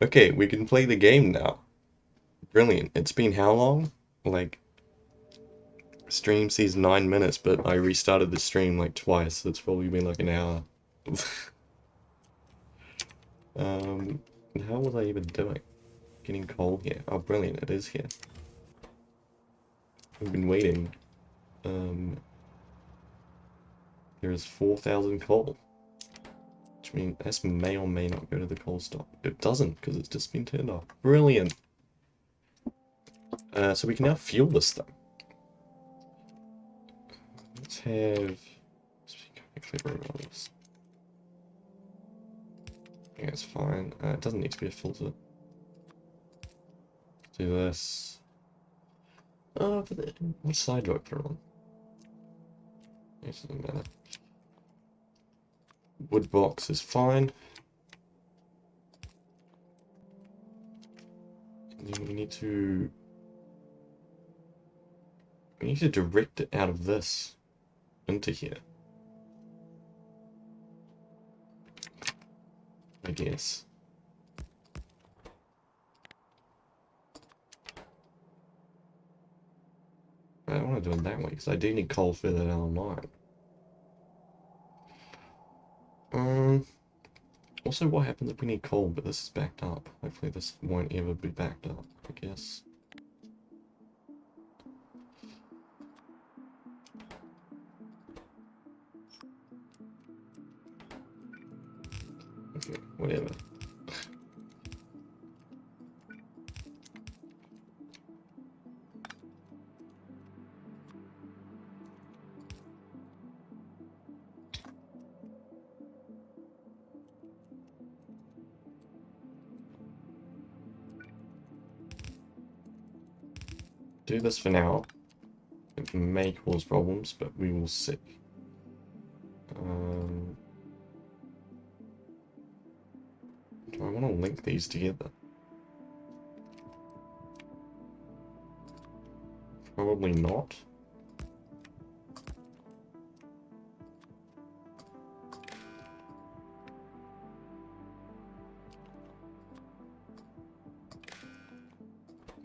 Okay, we can play the game now. Brilliant. It's been how long? Like, stream says 9 minutes, but I restarted the stream like twice, so it's probably been like an hour. Um, how was I even doing? Getting coal here. Oh, brilliant, it is here. I've been waiting. Um, there's 4,000 coal. Which means this may or may not go to the coal stock. It doesn't, because it's just been turned off. Brilliant. So we can now fuel this thing. Let's have... clever about this. Yeah, it's fine. It doesn't need to be a filter. Let's do this. Oh, but what side do I put it on? It doesn't matter. Wood box is fine. And then we need to direct it out of this into here, I guess. I don't want to do it that way because I do need coal further down the line. Also, what happens if we need coal but this is backed up? Hopefully this won't ever be backed up, I guess. Okay, whatever. Do this for now. It may cause problems, but we will see. Do I want to link these together? Probably not.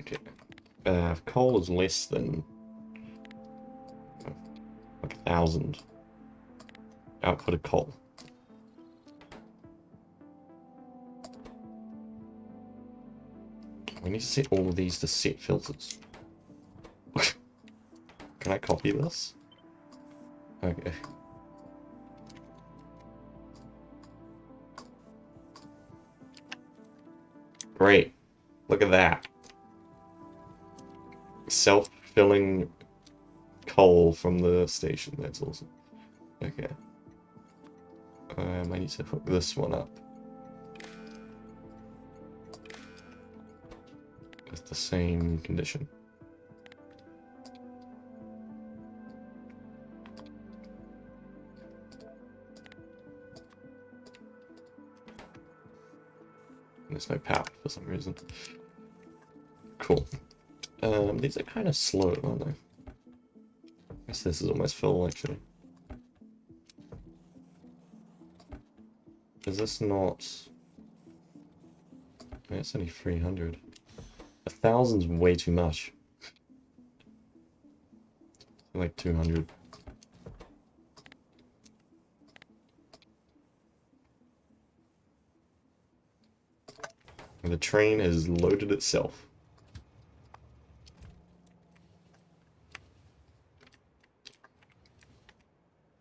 Okay. If coal is less than like 1,000 output of coal. We need to set all of these to set filters. Can I copy this? Okay. Great. Look at that. Self-filling coal from the station. That's awesome. Okay. I need to hook this one up with the same condition. There's no power for some reason. Cool. These are kind of slow, aren't they? I guess this is almost full, actually. Is this not... It's only 300. 1,000's way too much. Like 200. And the train has loaded itself.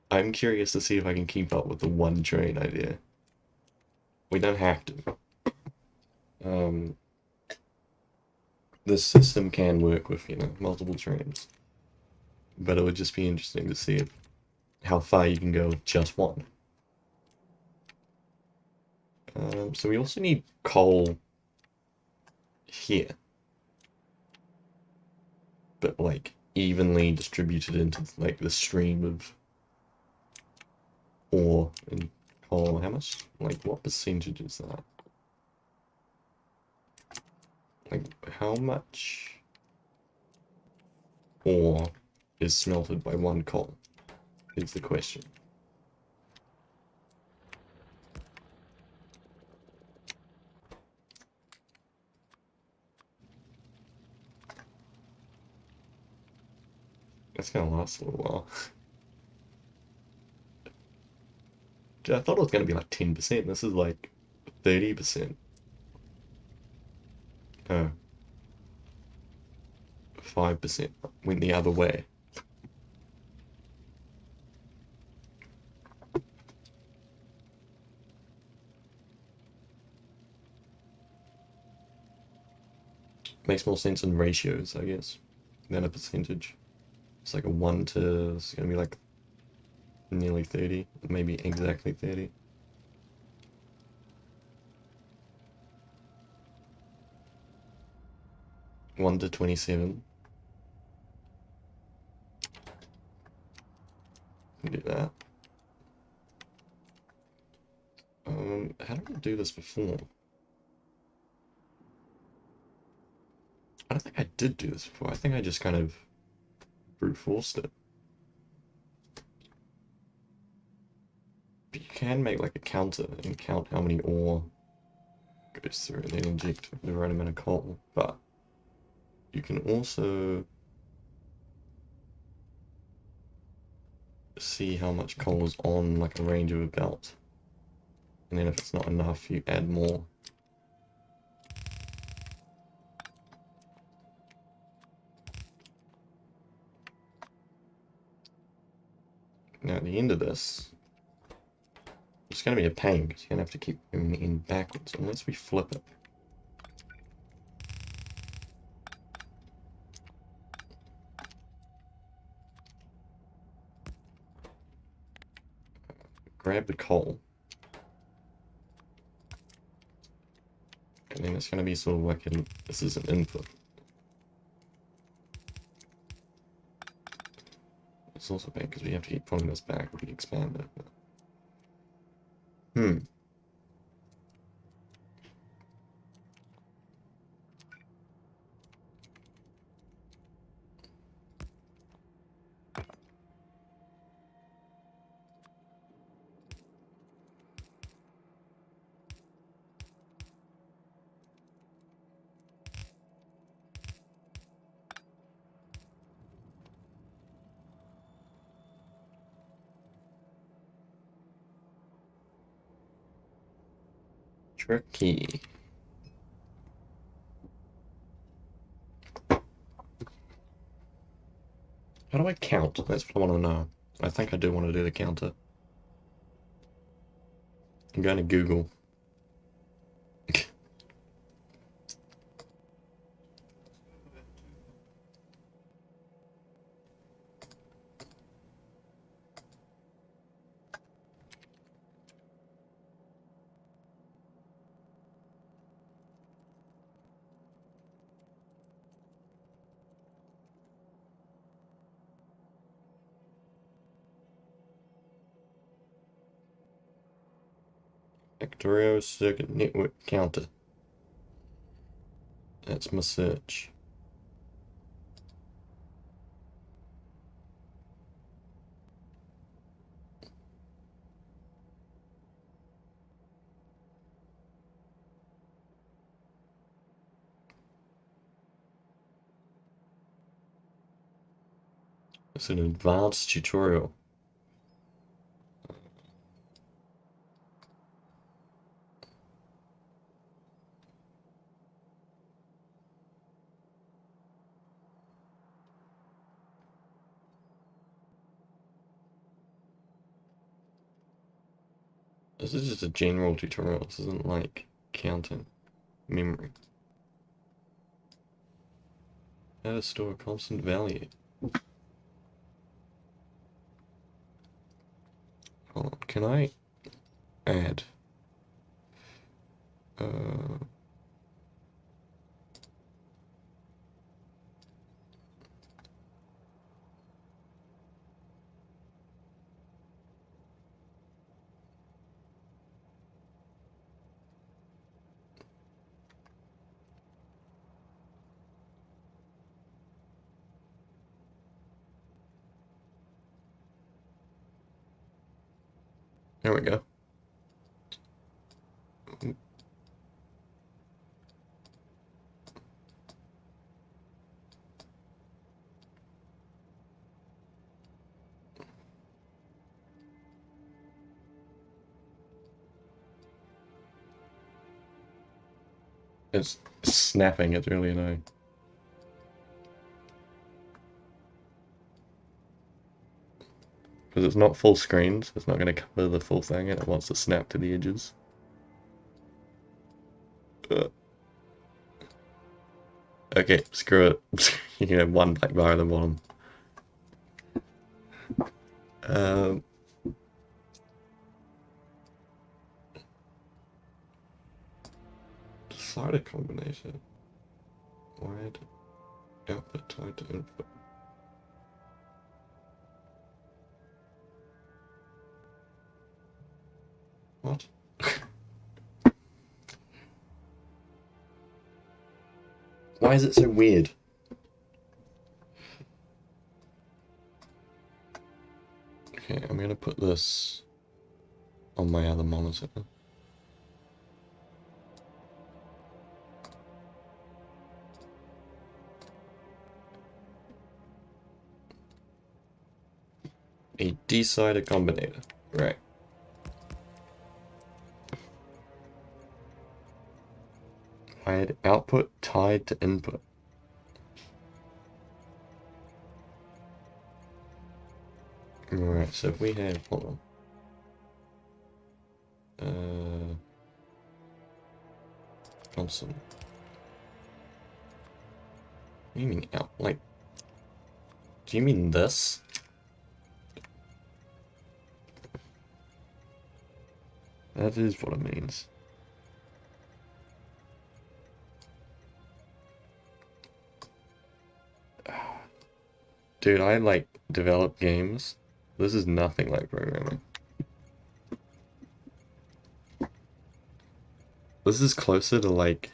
I'm curious to see if I can keep up with the one train idea. We don't have to. This system can work with, multiple trains. But it would just be interesting to see how far you can go with just one. So we also need coal here. But, like, evenly distributed into, like, the stream of ore and coal. How much? Like, what percentage is that? Like, how much ore is smelted by one coal? Is the question. It's gonna last a little while. I thought it was gonna be like 10%. This is like 30%. Oh, 5% went the other way. Makes more sense in ratios, I guess, than a percentage. It's like a 1 to, it's gonna be like nearly 30, maybe exactly 30. One to 27. Do that. How did I do this before? I don't think I did do this before. I think I just kind of brute forced it. But you can make like a counter and count how many ore goes through and then inject the right amount of coal. But you can also see how much coal is on like a range of a belt. And then if it's not enough, you add more. Now at the end of this, it's going to be a pain because you're going to have to keep moving the end backwards unless we flip it. Grab the coal. And then it's going to be sort of like this is an input. It's also bad because we have to keep pulling this back if we expand it. But... Tricky. How do I count? That's what I want to know. I think I do want to do the counter. I'm going to Google. Factorio circuit network counter. That's my search. It's an advanced tutorial. This is just a general tutorial. This isn't like counting memory. How to store a constant value. Hold on, can I add? There we go. It's snapping, it's really annoying. Because it's not full screen, so it's not going to cover the full thing, and it wants to snap to the edges. Okay, screw it. You can have one black bar at the bottom. Um, Slider combination. Wired output tied to input. What? Why is it so weird? Okay, I'm gonna put this on my other monitor. A D-slider combinator. Right. Wired output tied to input. Alright, so if we have, hold on. Console. What do you mean out? Like, do you mean this? That is what it means. Dude, I like develop games. This is nothing like programming. This is closer to like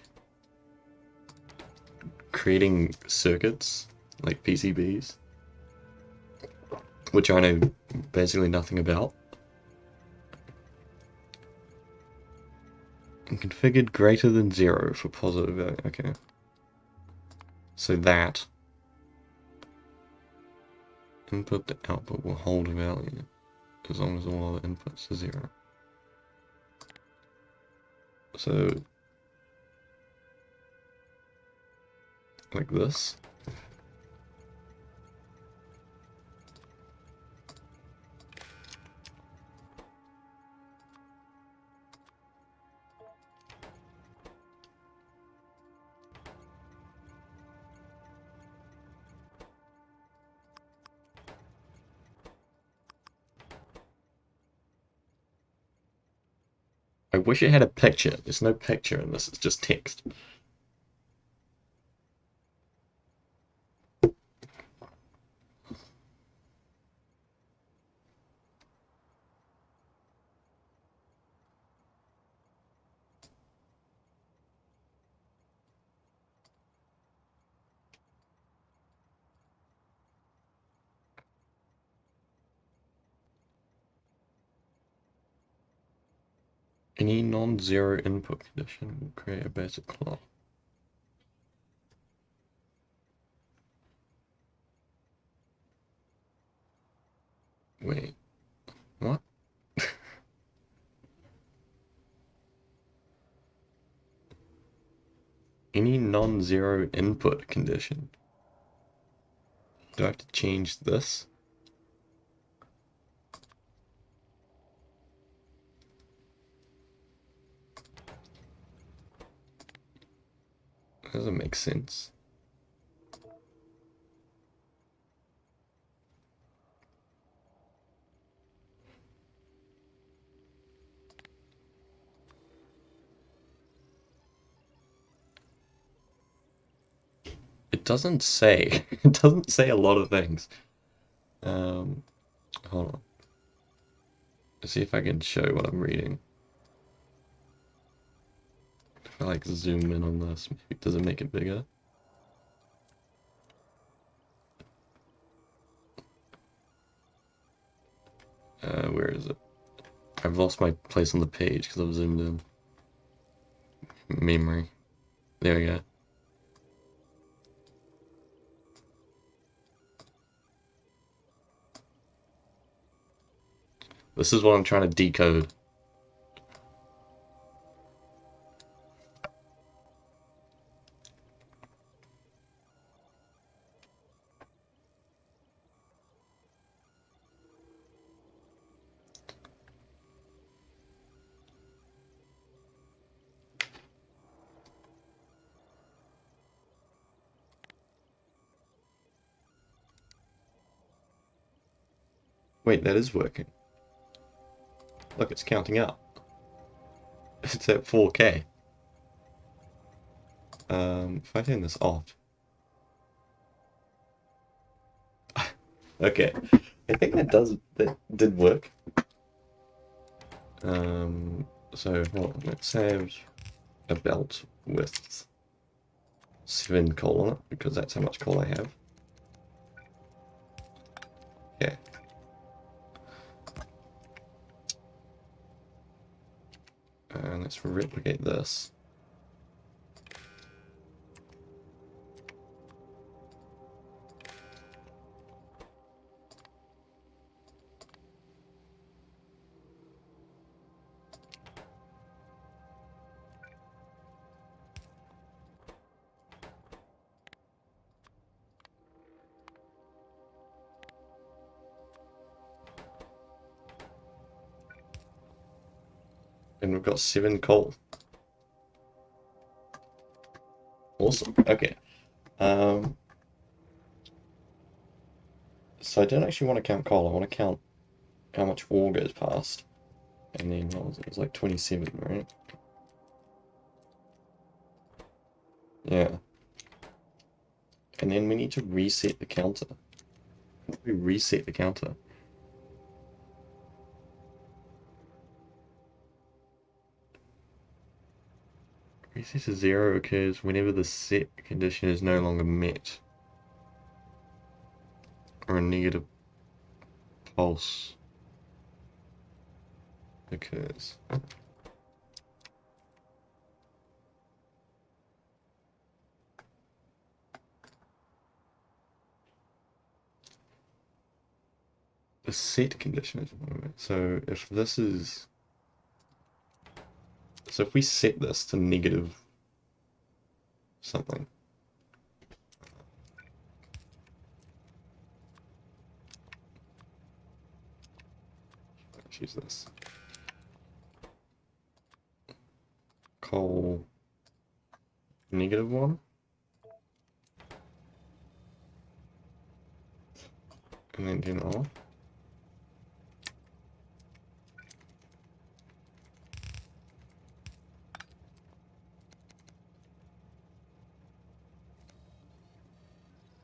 creating circuits, like PCBs, which I know basically nothing about. And configured greater than 0 for positive value. Okay. So that input to output will hold a value as long as all other inputs are 0. So, like this. I wish it had a picture. There's no picture in this, it's just text. Any non-zero input condition will create a basic clock. Wait, what? Any non-zero input condition. Do I have to change this? That doesn't make sense. It doesn't say. It doesn't say a lot of things. Hold on. Let's see if I can show what I'm reading. If I like zoom in on this, maybe does it make it bigger? Where is it? I've lost my place on the page because I've zoomed in. Memory. There we go. This is what I'm trying to decode. Wait, that is working. Look, it's counting up. It's at 4K. If I turn this off. Okay. I think that did work. So hold on, let's have a belt with 7 coal on it, because that's how much coal I have. Yeah. And let's replicate this. And we've got 7 coal. Awesome. Okay. So I don't actually want to count coal. I want to count how much ore goes past. And then what was it? It was like 27, right? Yeah. And then we need to reset the counter. How do we reset the counter? Reset to 0 occurs whenever the set condition is no longer met. Or a negative pulse occurs. The set condition is one of it. So if this is... So if we set this to negative something. Let's use this. Coal -1. And then turn it off.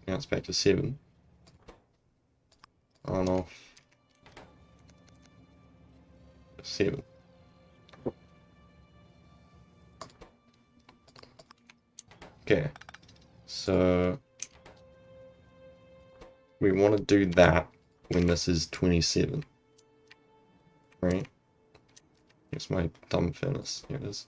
Now it's back to 7. On, off. 7. Okay. So we want to do that when this is 27. Right? Here's my dumb furnace. Here it is.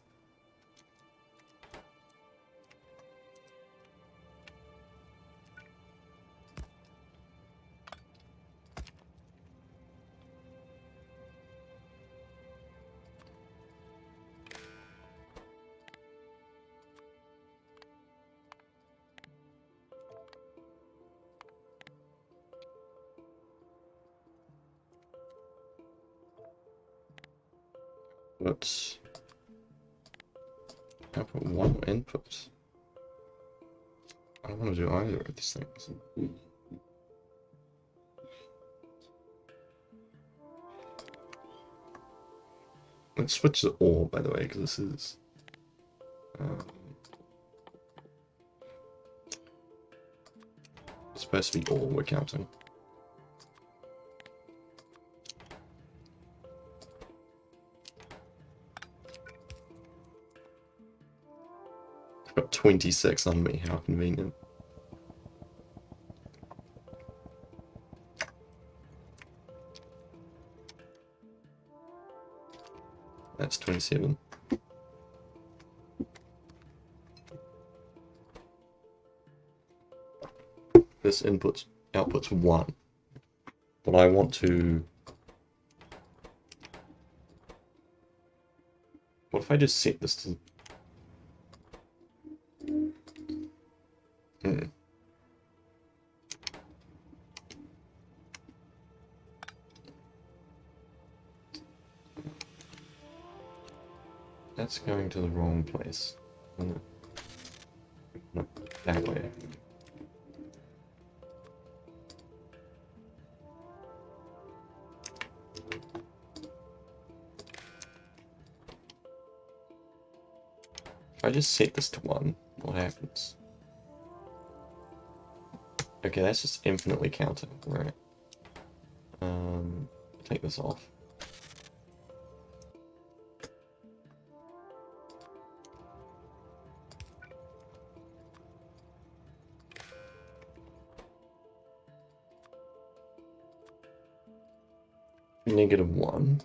Let's output 1 input. I don't want to do either of these things. Let's switch to ore, by the way, because this is it's supposed to be ore we're counting. I've got 26 on me, how convenient. That's 27. This outputs 1. But I want to... What if I just set this to... That's going to the wrong place. No, that way. I just set this to 1, what happens? Okay, that's just infinitely counting, right? Take this off. -1.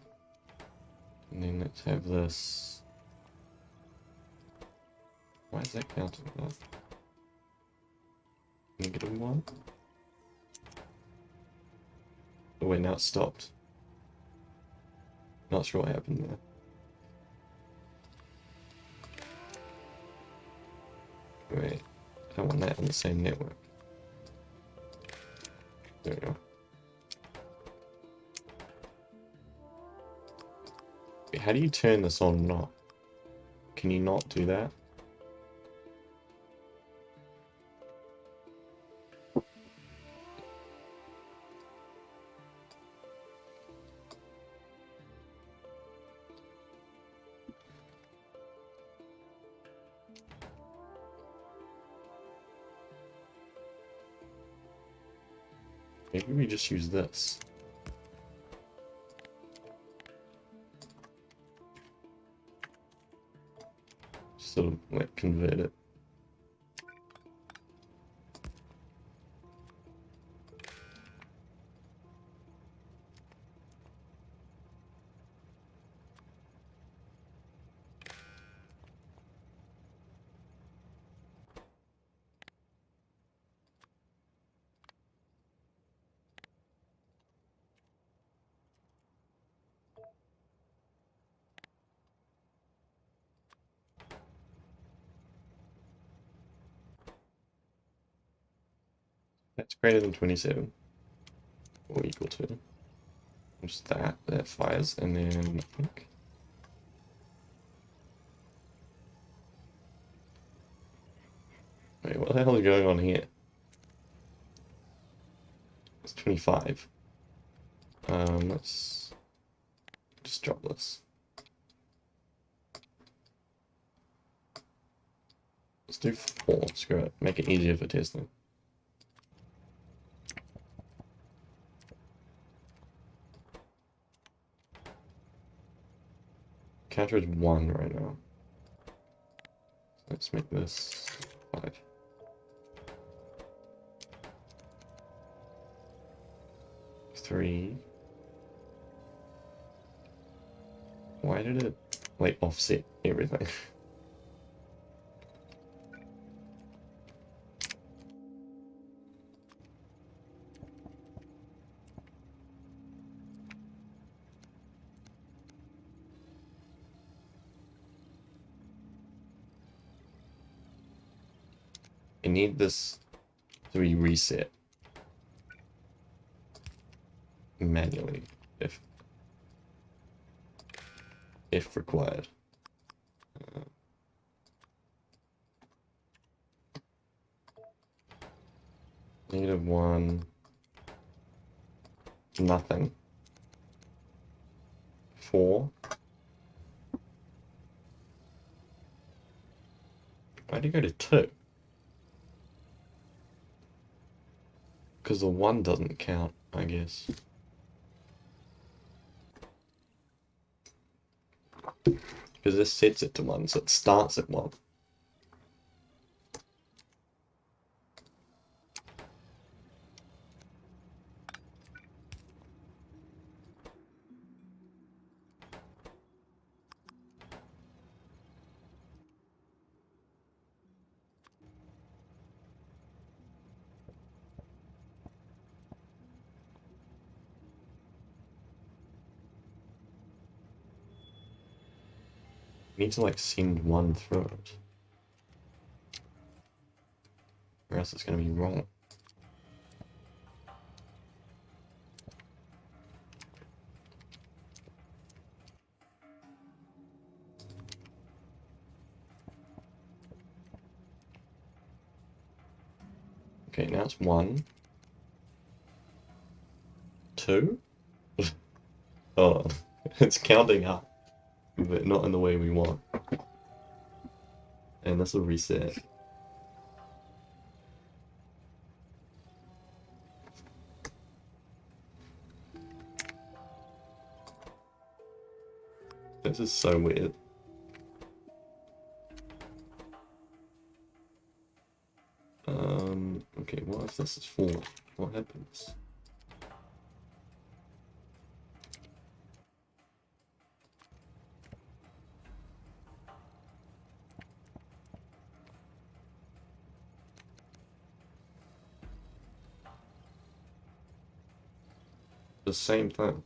And then let's have this. Why is that counting that? -1. Oh wait, now it stopped. Not sure what happened there. Wait, I don't want that on the same network. There we go. Wait, how do you turn this on and off? Can you not do that? Maybe we just use this. Sort of like convert it. That's greater than 27. Or equal to. Just that fires, and then I think. Wait, what the hell is going on here? It's 25. Let's just drop this. Let's do 4. Screw it. Make it easier for testing. Counter is 1 right now. Let's make this 5. Three. Why did it like offset everything? I need this to be reset manually if required. -1, nothing. 4. Why'd you go to 2? Because the 1 doesn't count, I guess. Because this sets it to 1, so it starts at 1. You need to like send 1 through it. Or else it's going to be wrong. Okay, now it's 1. 2? Oh, it's counting up, but not in the way we want. And this will reset. This is so weird. Okay, what if this is 4? What happens? The same thing.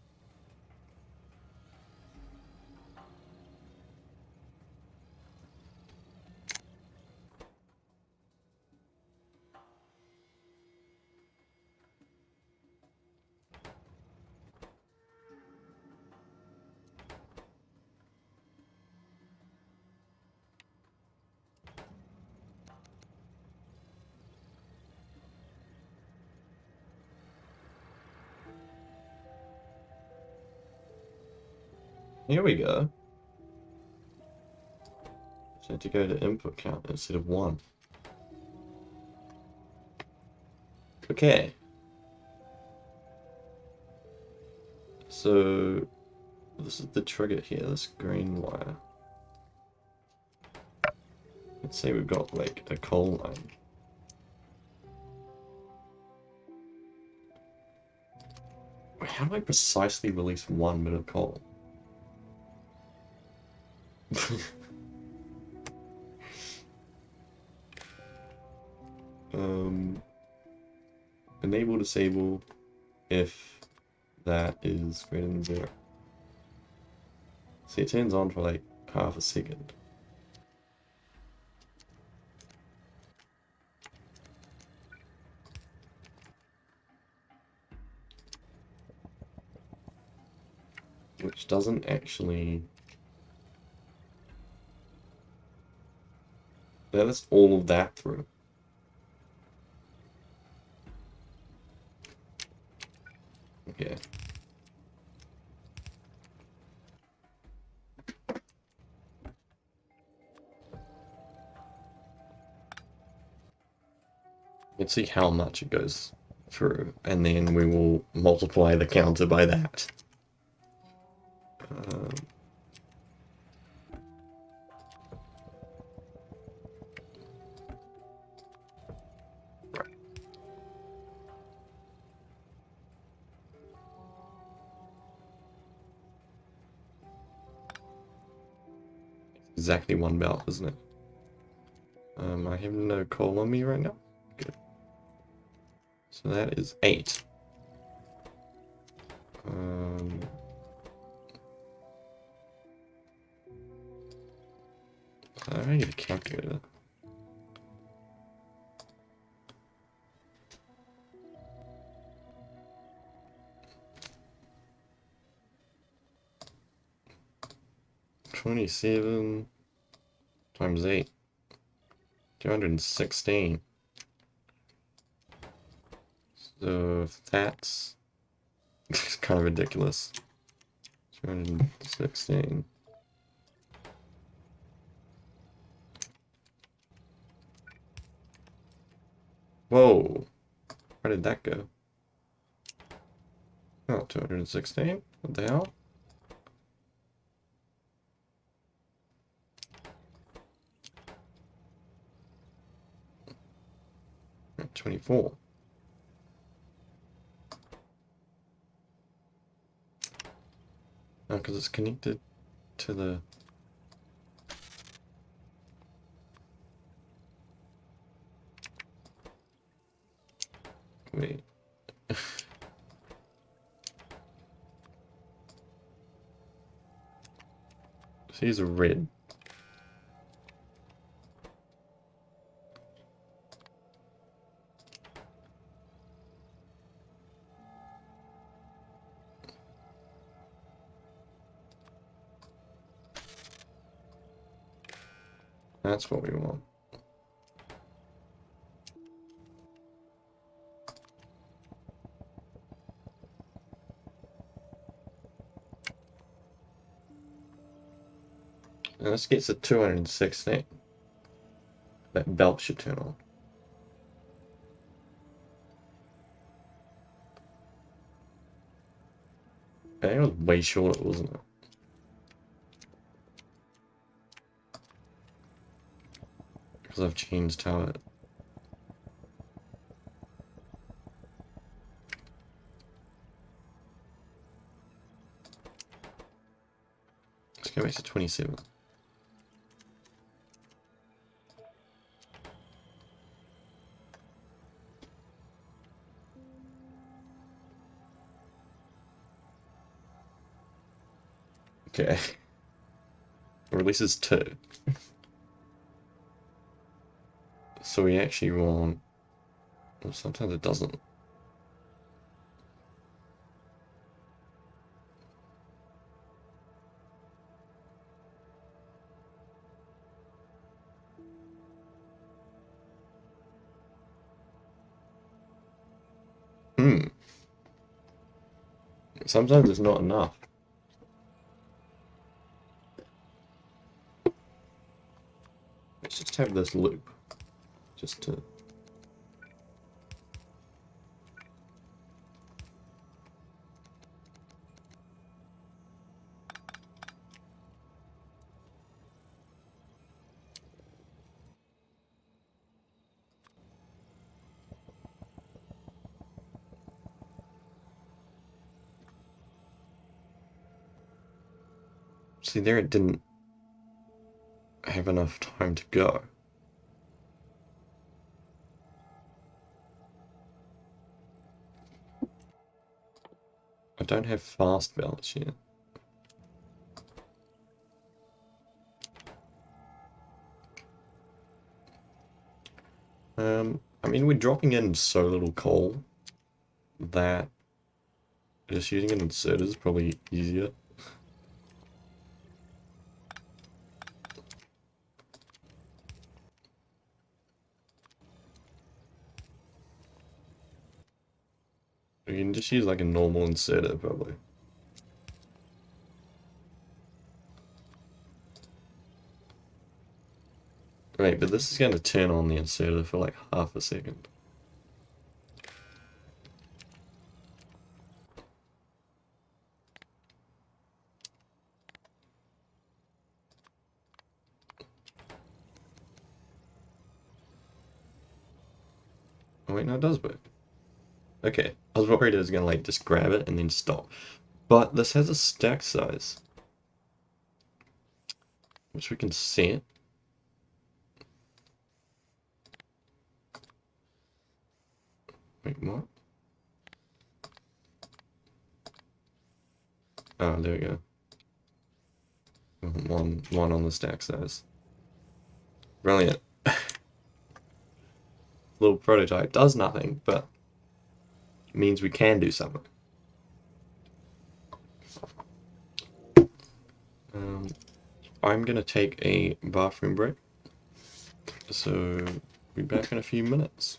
Here we go. Just need to go to input count instead of 1. Okay. So this is the trigger here, this green wire. Let's say we've got like a coal line. Wait, how do I precisely release 1 bit of coal? Enable, disable if that is greater than 0. See, it turns on for like half a second. Which doesn't actually... Now that's all of that through. Okay. Let's see how much it goes through, and then we will multiply the counter by that. Exactly 1 belt, isn't it? I have no coal on me right now. Good. So that is 8. I need a calculator. $27 times 8. 216. So that's kind of ridiculous. 216. Whoa. Where did that go? Oh, 216? What the hell? Oh, 24. Oh, because it's connected to the... Wait. So these are red. That's what we want. And this gets to 216. That belt should turn on. I think it was way shorter, wasn't it? Because I've changed how it... Let's go back to 27. Okay. Releases 2. So we actually want... Well, sometimes it doesn't. Hmm. Sometimes it's not enough. Let's just have this loop. Just to... See, there it didn't have enough time to go. I don't have fast belts yet. I mean, we're dropping in so little coal that just using an inserter is probably easier. We can just use like a normal inserter probably. Right, but this is going to turn on the inserter for like half a second. Oh wait, no, it does work. Okay, I was worried it was going to like just grab it and then stop. But this has a stack size, which we can set. Wait, what? Oh, there we go. One on the stack size. Brilliant. Little prototype does nothing, but means we can do something. I'm gonna take a bathroom break, so be back in a few minutes.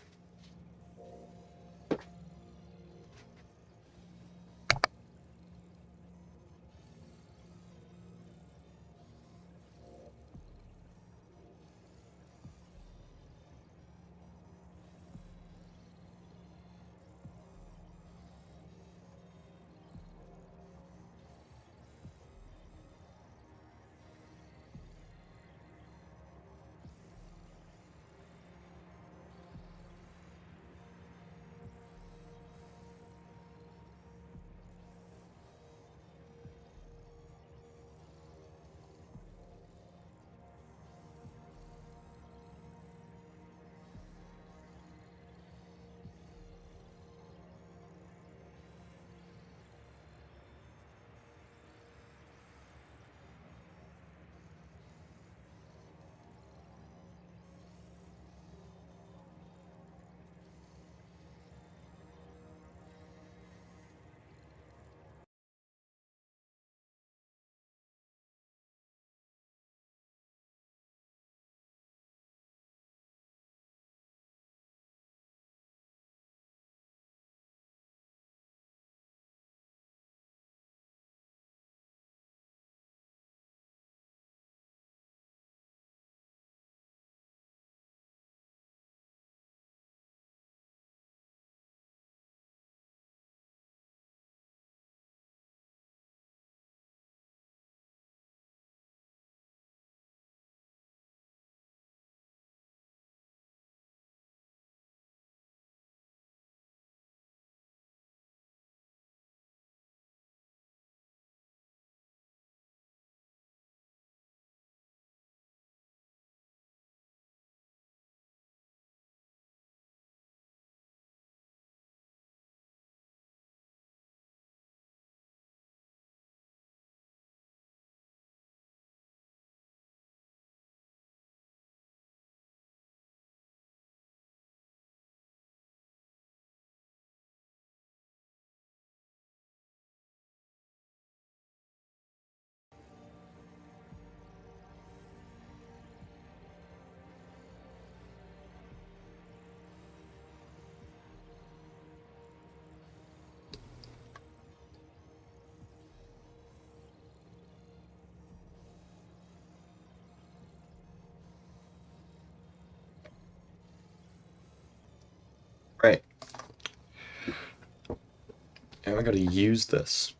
Now I gotta use this.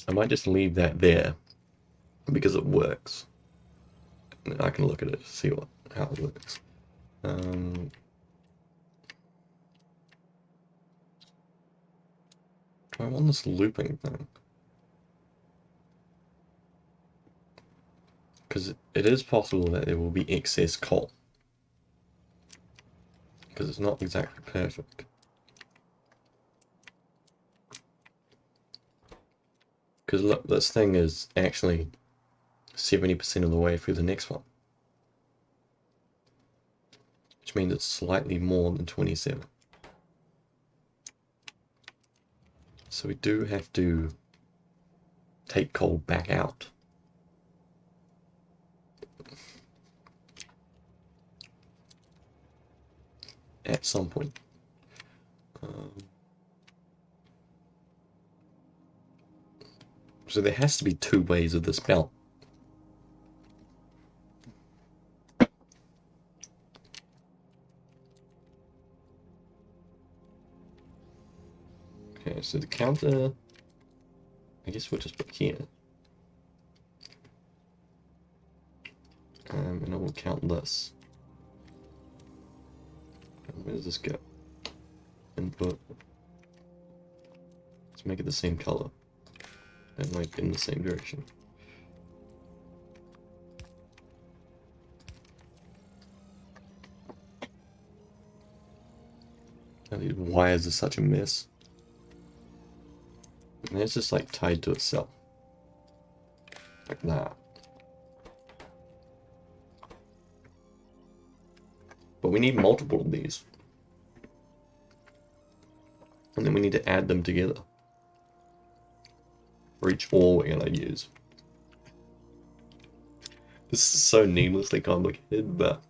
I might just leave that there because it works. And I can look at it to see how it works. I want this looping thing. Because it is possible that there will be excess coal. Because it's not exactly perfect. Because look, this thing is actually 70% of the way through the next one. Which means it's slightly more than 27. So we do have to take coal back out. At some point. So there has to be two ways of this belt. Okay, so the counter, I guess we'll just put here. And I will count this. And where does this go? Input. Let's make it the same color. And like in the same direction. And why is this such a mess? And it's just like tied to itself. Like that. But we need multiple of these. And then we need to add them together. For each ore we're gonna use. This is so needlessly complicated, but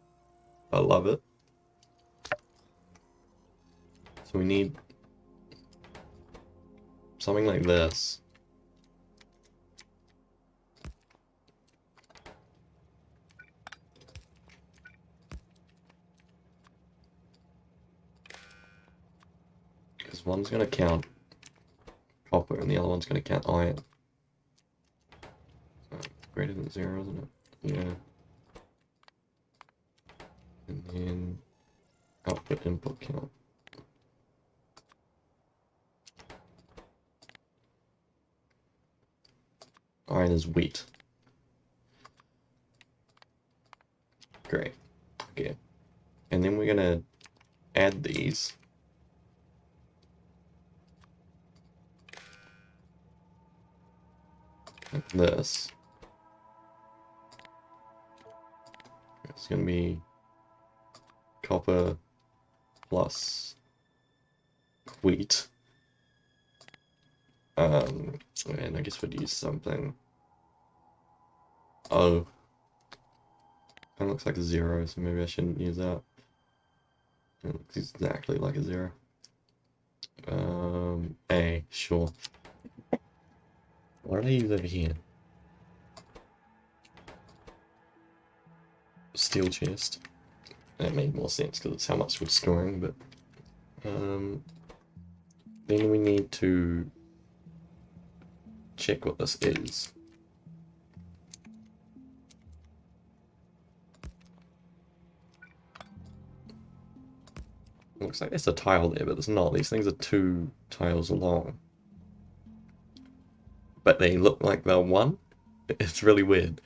I love it. So we need something like this. Because one's going to count copper and the other one's going to count iron. Greater than 0, isn't it? Yeah. And then output input count. Iron is wheat. Great. Okay. And then we're going to add these. Like this. It's going to be copper plus wheat. And I guess we'd use something. Oh. That looks like a 0, so maybe I shouldn't use that. It looks exactly like a 0. A, sure. What did I use over here? Steel chest. That made more sense because it's how much we're storing, but then we need to check what this is. Looks like there's a tile there, but it's not. These things are 2 tiles long. But they look like they're 1. It's really weird.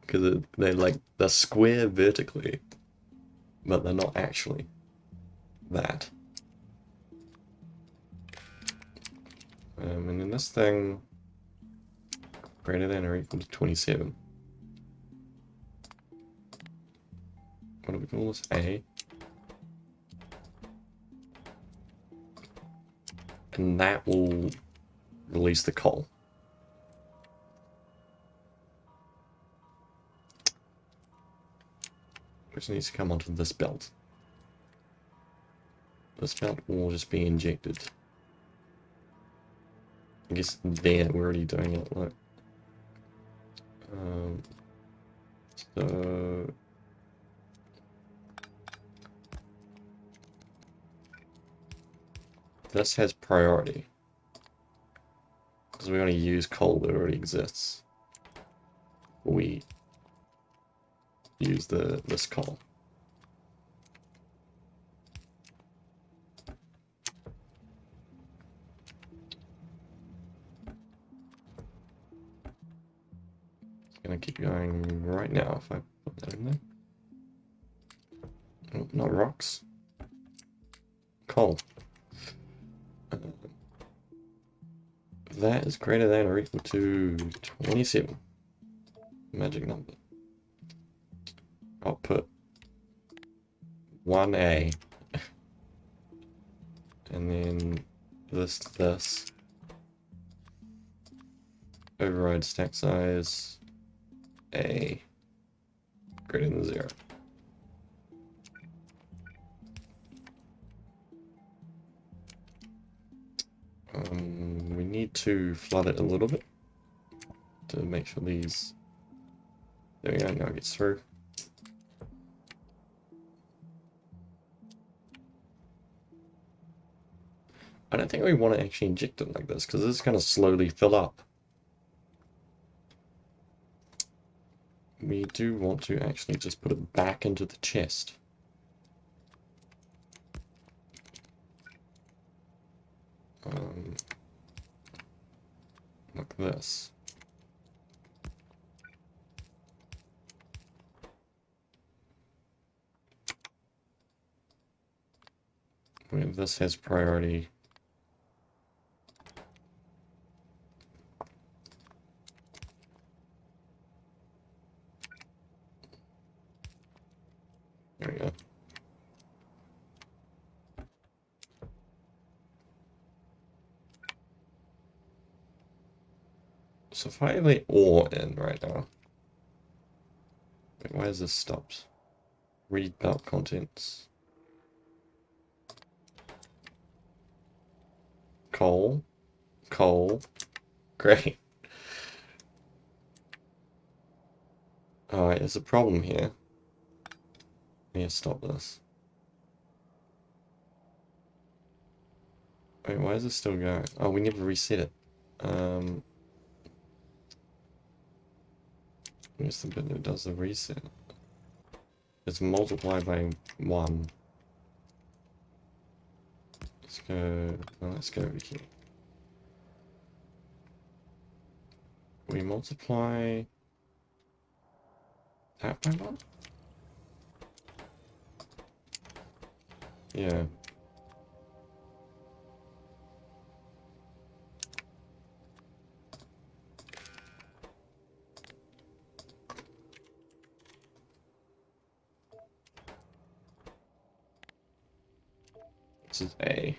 Because they're square vertically, but they're not actually that. And then this thing, greater than or equal to 27. What do we call this? A. And that will release the coal. Which needs to come onto this belt. This belt will just be injected. I guess there we're already doing it. Look. So this has priority. Because we want to use coal that already exists. We use this coal. It's gonna keep going right now if I put that in there. Oh, not rocks. Coal. That is greater than or equal to 27. Magic number. I'll put 1A. And then this. Override stack size. A. Greater than 0. We need to flood it a little bit to make sure these. There we go, now it gets through. I don't think we want to actually inject it like this because this is going to slowly fill up. We do want to actually just put it back into the chest. Like this. Where this has priority. There we go. So if I lay ore in right now. Wait, why is this stopped? Read belt contents. Coal. Coal. Great. Alright, there's a problem here. Yeah, stop this. Wait, why is it still going? Oh, we never reset it. Where's the bit that does the reset? It's multiplied by 1. Let's go. Well, let's go over here. We multiply that by 1? Yeah. This is A.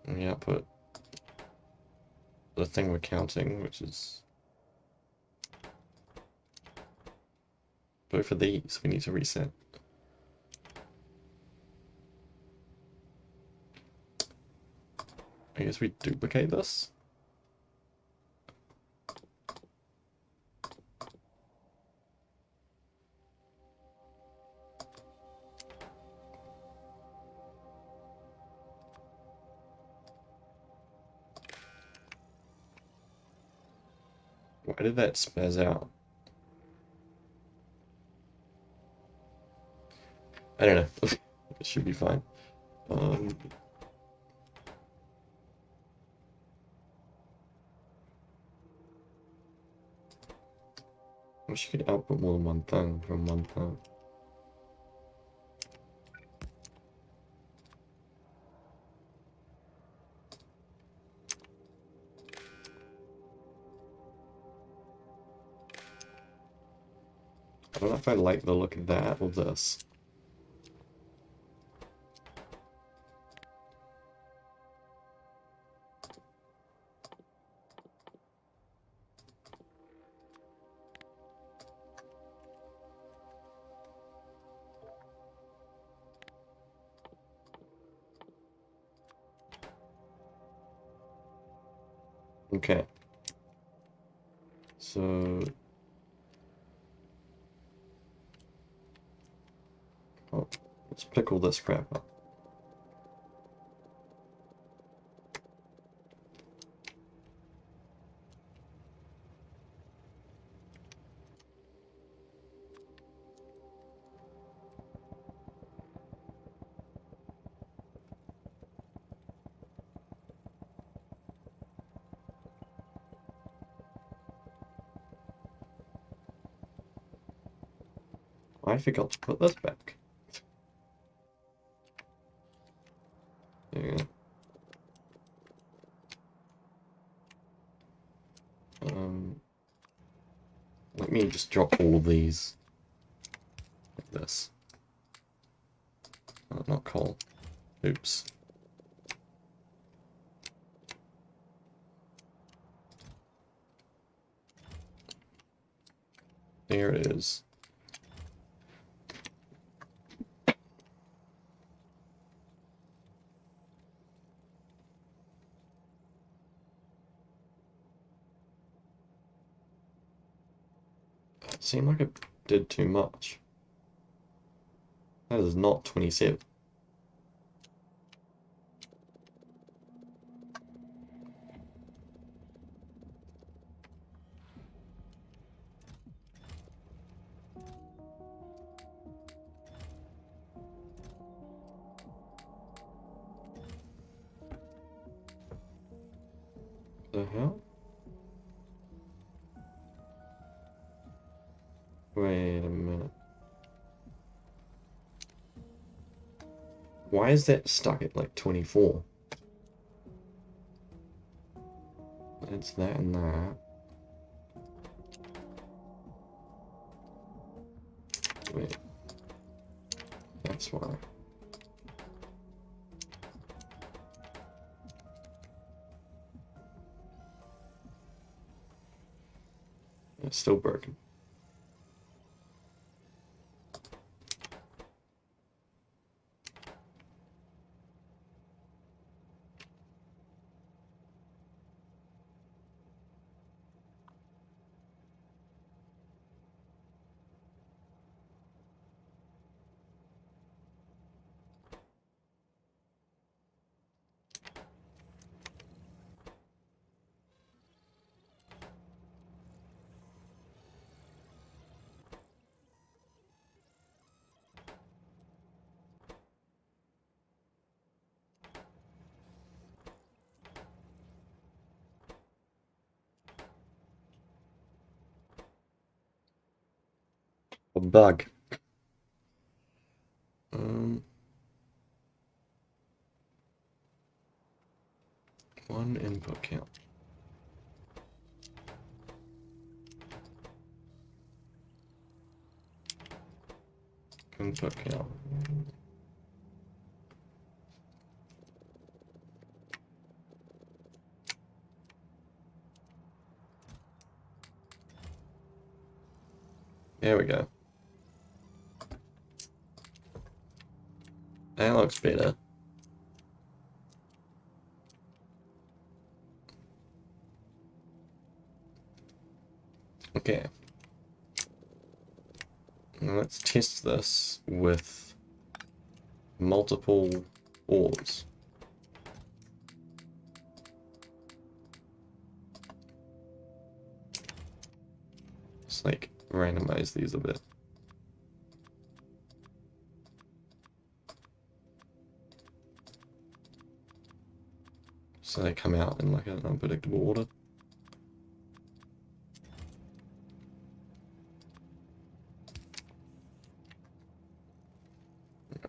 And we output the thing we're counting, which is both of these we need to reset. I guess we duplicate this. Why did that spaz out? I don't know. It should be fine. I wish you could output more than one thing from one thing. I don't know if I like the look of that or this. Okay. So... oh, let's pickle this crap up. I forgot to put this back. There you go. Let me just drop all of these like this. Oh, not coal. Oops. There it is. It seemed like it did too much. That is not 27. The hell? Wait a minute. Why is that stuck at like 24? It's that and that. Wait. That's why. It's still broken. A bug. One input count. Input count. There we go. That looks better. Okay. Now let's test this with multiple ores. Just like randomize these a bit. So they come out in like an unpredictable order.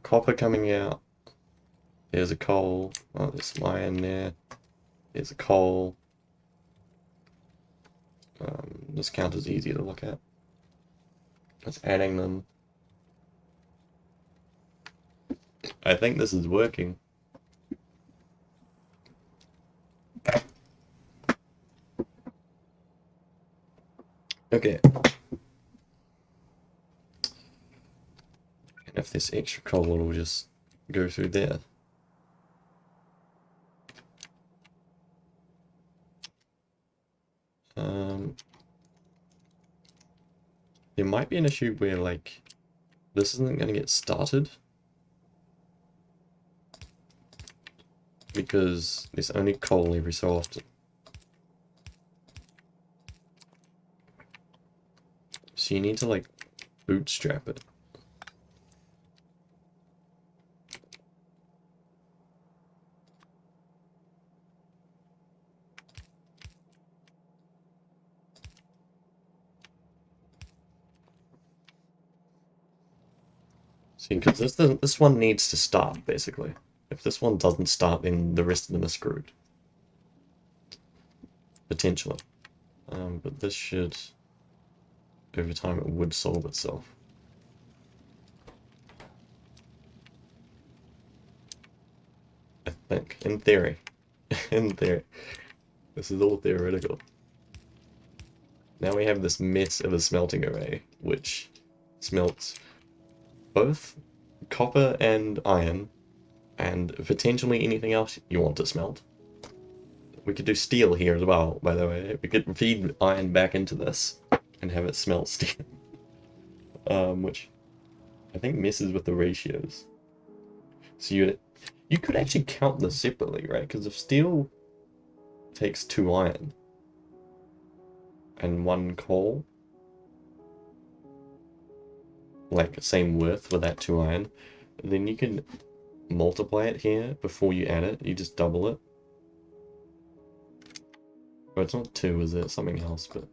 Copper coming out. There's a coal. Oh, there's some iron there. There's a coal. This count is easier to look at. Just adding them. I think this is working. Okay. And if this extra coal will just go through there. There might be an issue where like this isn't going to get started because there's only coal every so often. So you need to like bootstrap it. See, because this one needs to start, basically. If this one doesn't start, then the rest of them are screwed. Potentially. But this should, over time, it would solve itself. I think, in theory. In theory. This is all theoretical. Now we have this mess of a smelting array, which smelts both copper and iron, and potentially anything else you want to smelt. We could do steel here as well, by the way. We could feed iron back into this and have it smelt steel. Which I think messes with the ratios. So you could actually count this separately, right? Because if steel takes 2 iron and 1 coal, like same worth with that 2 iron, then you can multiply it here before you add it. You just double it. Oh, it's not 2, is it? Something else, but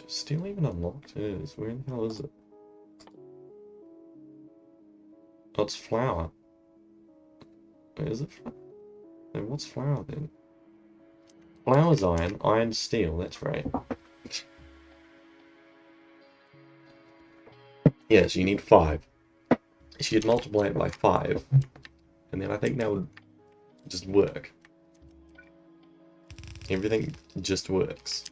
steel even unlocked? It is. Where the hell is it? Oh, it's flour. Is it flour? No, what's flour then? Flour's iron, iron's steel, that's right. Yes, you need 5. So you'd multiply it by 5, and then I think that would just work. Everything just works.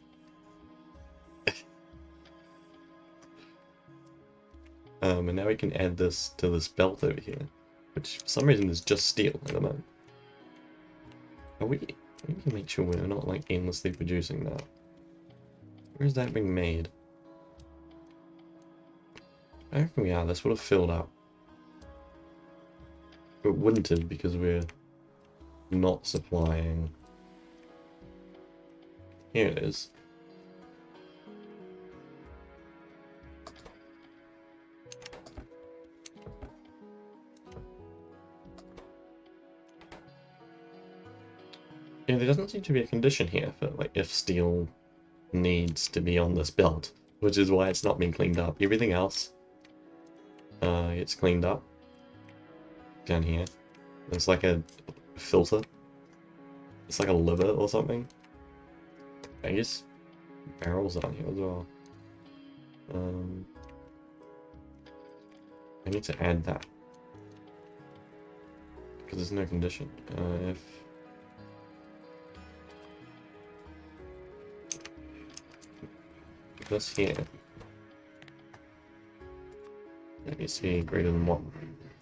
And now we can add this to this belt over here, which for some reason is just steel at the moment. We can make sure we're not like endlessly producing that. Where is that being made? I reckon we are. This would have filled up. It wouldn't have because we're not supplying. Here it is. Yeah, there doesn't seem to be a condition here for like if steel needs to be on this belt, which is why it's not being cleaned up. Everything else gets cleaned up down here. There's like a filter. It's like a liver or something. I guess barrels on here as well. I need to add that because there's no condition. If this here, let me see, greater than 1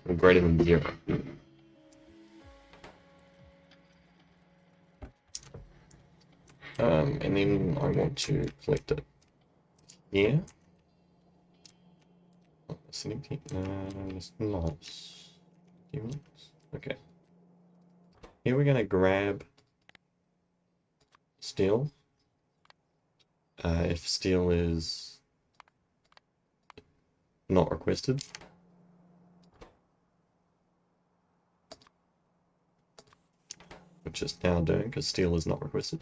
or greater than 0. And then I want to collect it here. Oh, it's an empty. It's not. Okay. Here we're gonna grab steel. If steel is not requested. Which it's now doing because steel is not requested.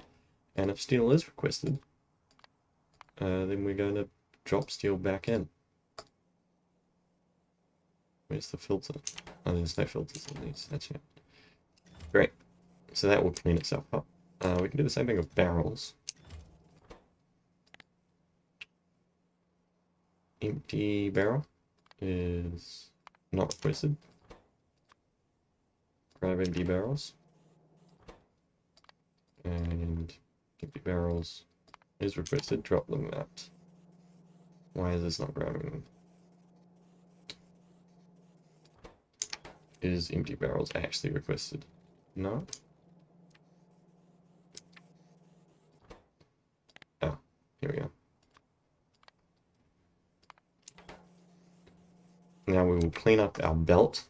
And if steel is requested, then we're going to drop steel back in. Where's the filter? Oh, there's no filters in these. That's it. Great. So that will clean itself up. We can do the same thing with barrels. Empty barrel is not requested. Grab empty barrels. And empty barrels is requested. Drop them out. Why is this not grabbing them? Is empty barrels actually requested? No? Oh, here we go. Now we will clean up our belt.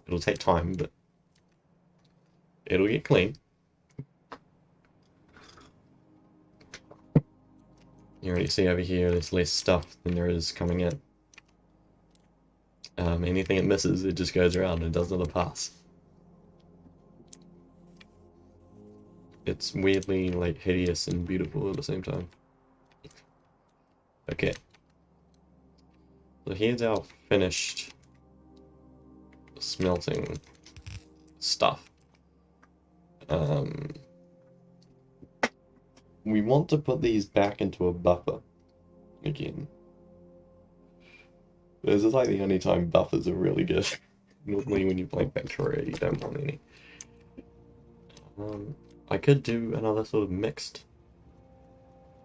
It'll take time, but it'll get clean. You already see over here, there's less stuff than there is coming in. Anything it misses, it just goes around and does another pass. It's weirdly like hideous and beautiful at the same time. Okay. So here's our finished smelting stuff. We want to put these back into a buffer again. This is like the only time buffers are really good. Normally when you play Factorio, you don't want any. I could do another sort of mixed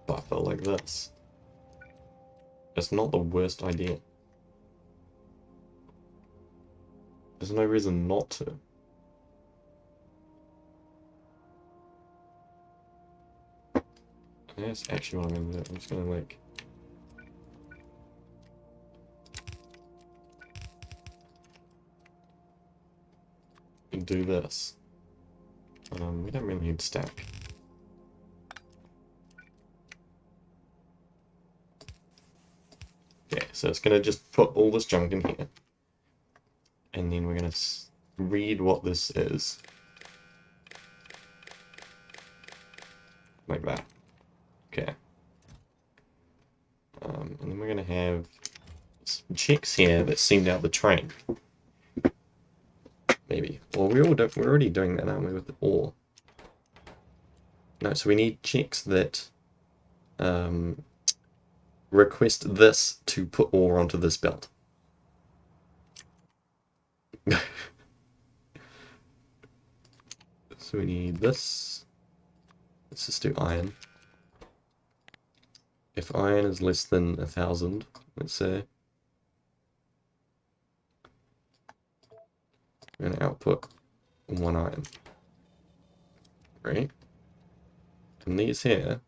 buffer like this. It's not the worst idea. There's no reason not to. That's actually what I'm gonna do. I'm just gonna like do this. We don't really need stack. Okay, so it's gonna just put all this junk in here. And then we're gonna read what this is. Like that. Okay. And then we're gonna have some checks here that send out the train. Maybe. Well, we're already doing that, aren't we, with the ore? No, so we need checks that request this to put ore onto this belt. So we need this. Let's just do iron. If iron is less than 1,000, let's say, we're going to output 1 iron. Right? And these here,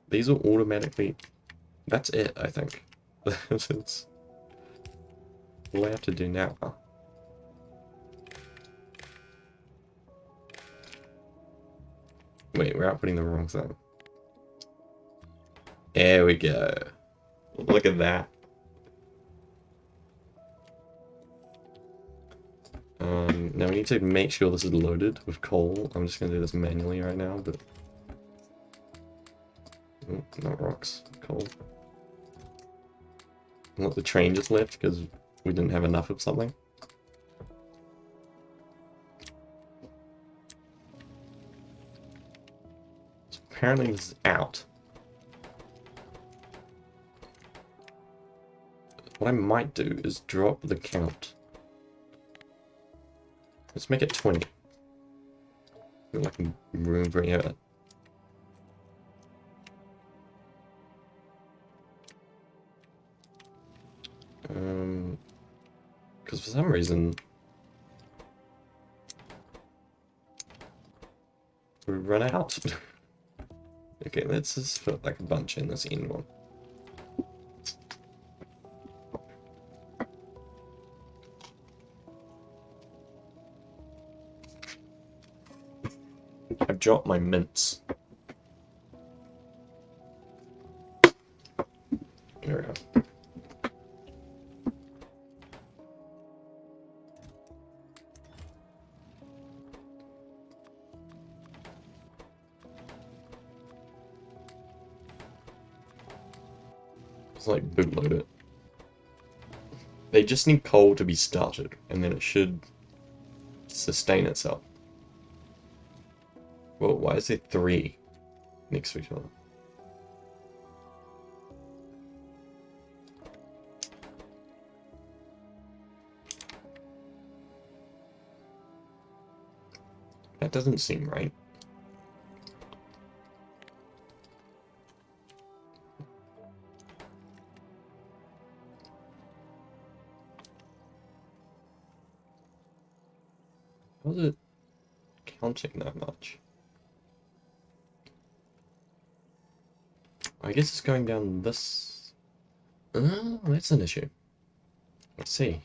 these will automatically, that's it, I think. That's all I have to do now. Wait, we're outputting the wrong thing. There we go. Look at that. Now we need to make sure this is loaded with coal. I'm just going to do this manually right now, but... Oh, not rocks. Coal. Look, the train just left because we didn't have enough of something. So apparently this is out. What I might do is drop the count. Let's make it 20. Like room for it. Because for some reason we run out. Okay, let's just put like a bunch in this end one. I've dropped my mints. There we go. Just like bootload it. They just need coal to be started, and then it should sustain itself. Well, why is it 3 next to each other? That doesn't seem right. How's it counting that much? I guess it's going down this... Oh, that's an issue. I see.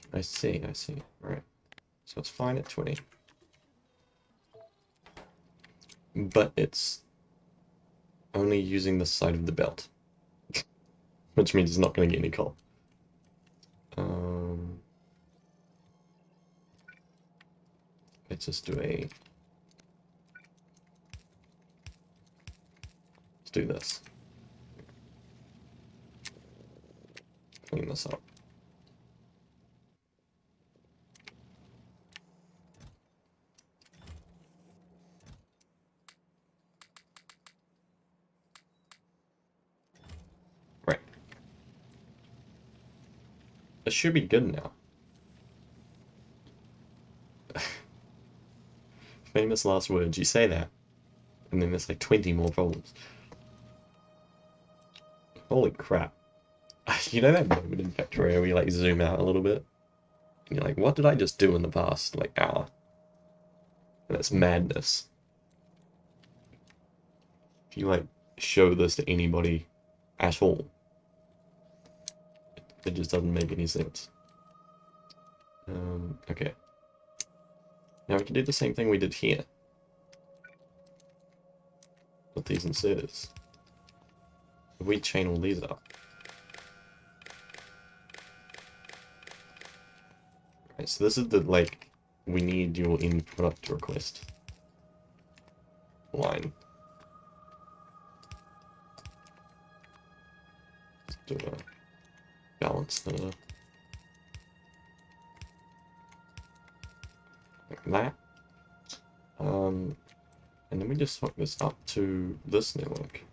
Right. So it's fine at 20. But it's only using the side of the belt. Which means it's not going to get any coal. Let's just do a... do this. Clean this up. Right. This should be good now. Famous last words. You say that, and then there's like 20 more problems. Holy crap. You know that moment in Factorio where you like zoom out a little bit? And you're like, what did I just do in the past like hour? And it's madness. If you like show this to anybody at all, it just doesn't make any sense. Okay. Now we can do the same thing we did here. With these inserters. If we chain all these up. Right, so this is the, like, we need your end product request line. Let's do a balance there. Like that. And then we just hook this up to this network.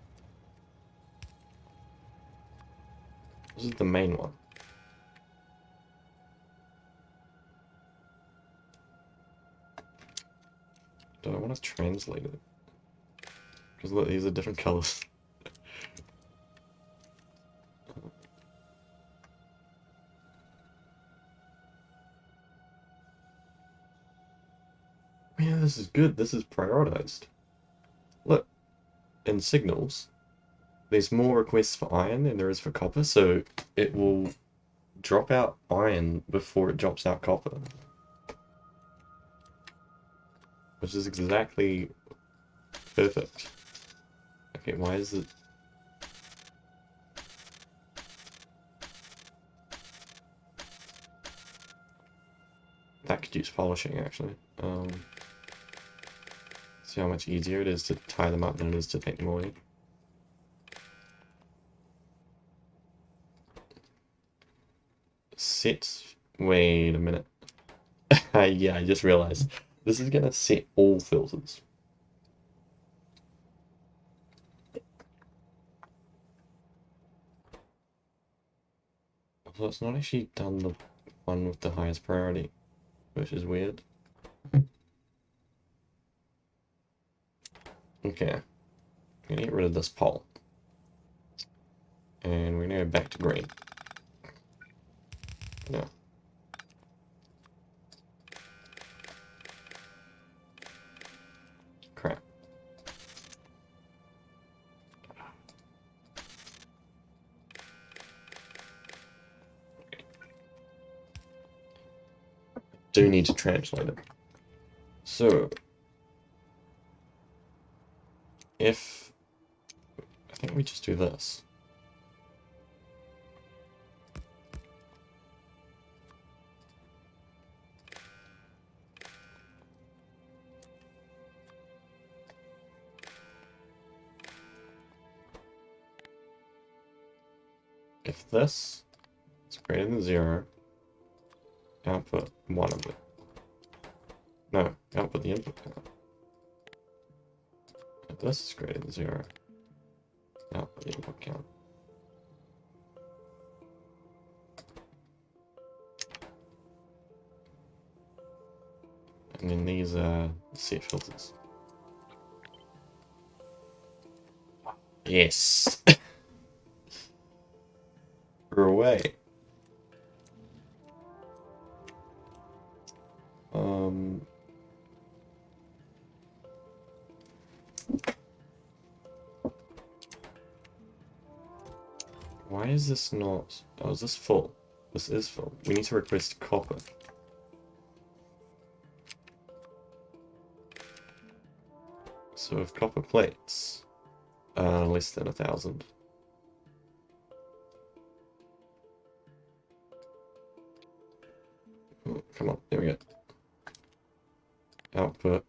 This is the main one. Do I want to translate it? Because look, these are different colors. Yeah, this is good. This is prioritized. Look, in signals, there's more requests for iron than there is for copper, so it will drop out iron before it drops out copper. Which is exactly perfect. Okay, why is it... That could use polishing, actually. See how much easier it is to tie them up than it is to take them away. Set... Wait a minute. Yeah, I just realized. This is gonna set all filters. So it's not actually done the one with the highest priority, which is weird. Okay. I'm gonna get rid of this pole. And we're gonna go back to green. No. Crap. Do need to translate it. So, if I think we just do this. If this is greater than 0, output 1 of it. No, output the input count. If this is greater than 0, output the input count. And then these are set filters. Yes. We're away. Why is this not... Oh, is this full? This is full. We need to request copper. So if copper plates are less than 1,000. Oh, come on, there we go. Output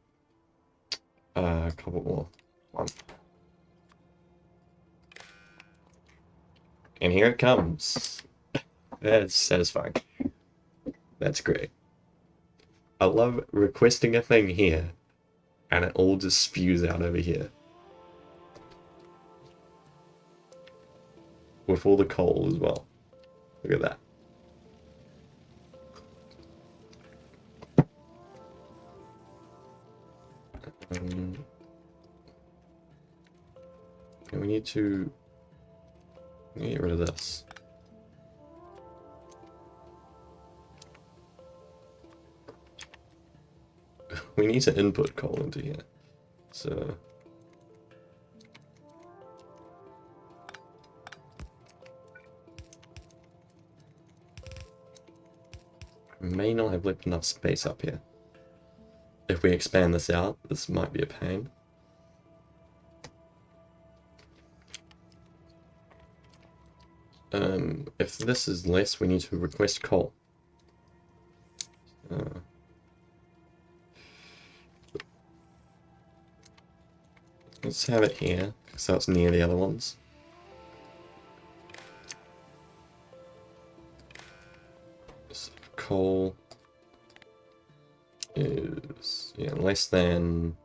copper ore 1. And here it comes. That's satisfying. That's great. I love requesting a thing here, and it all just spews out over here. With all the coal as well. Look at that. We need to get rid of this. We need to input coal into here. So may not have left enough space up here. If we expand this out, this might be a pain. If this is less, we need to request coal. Let's have it here, so it's near the other ones. So coal is, yeah, less than,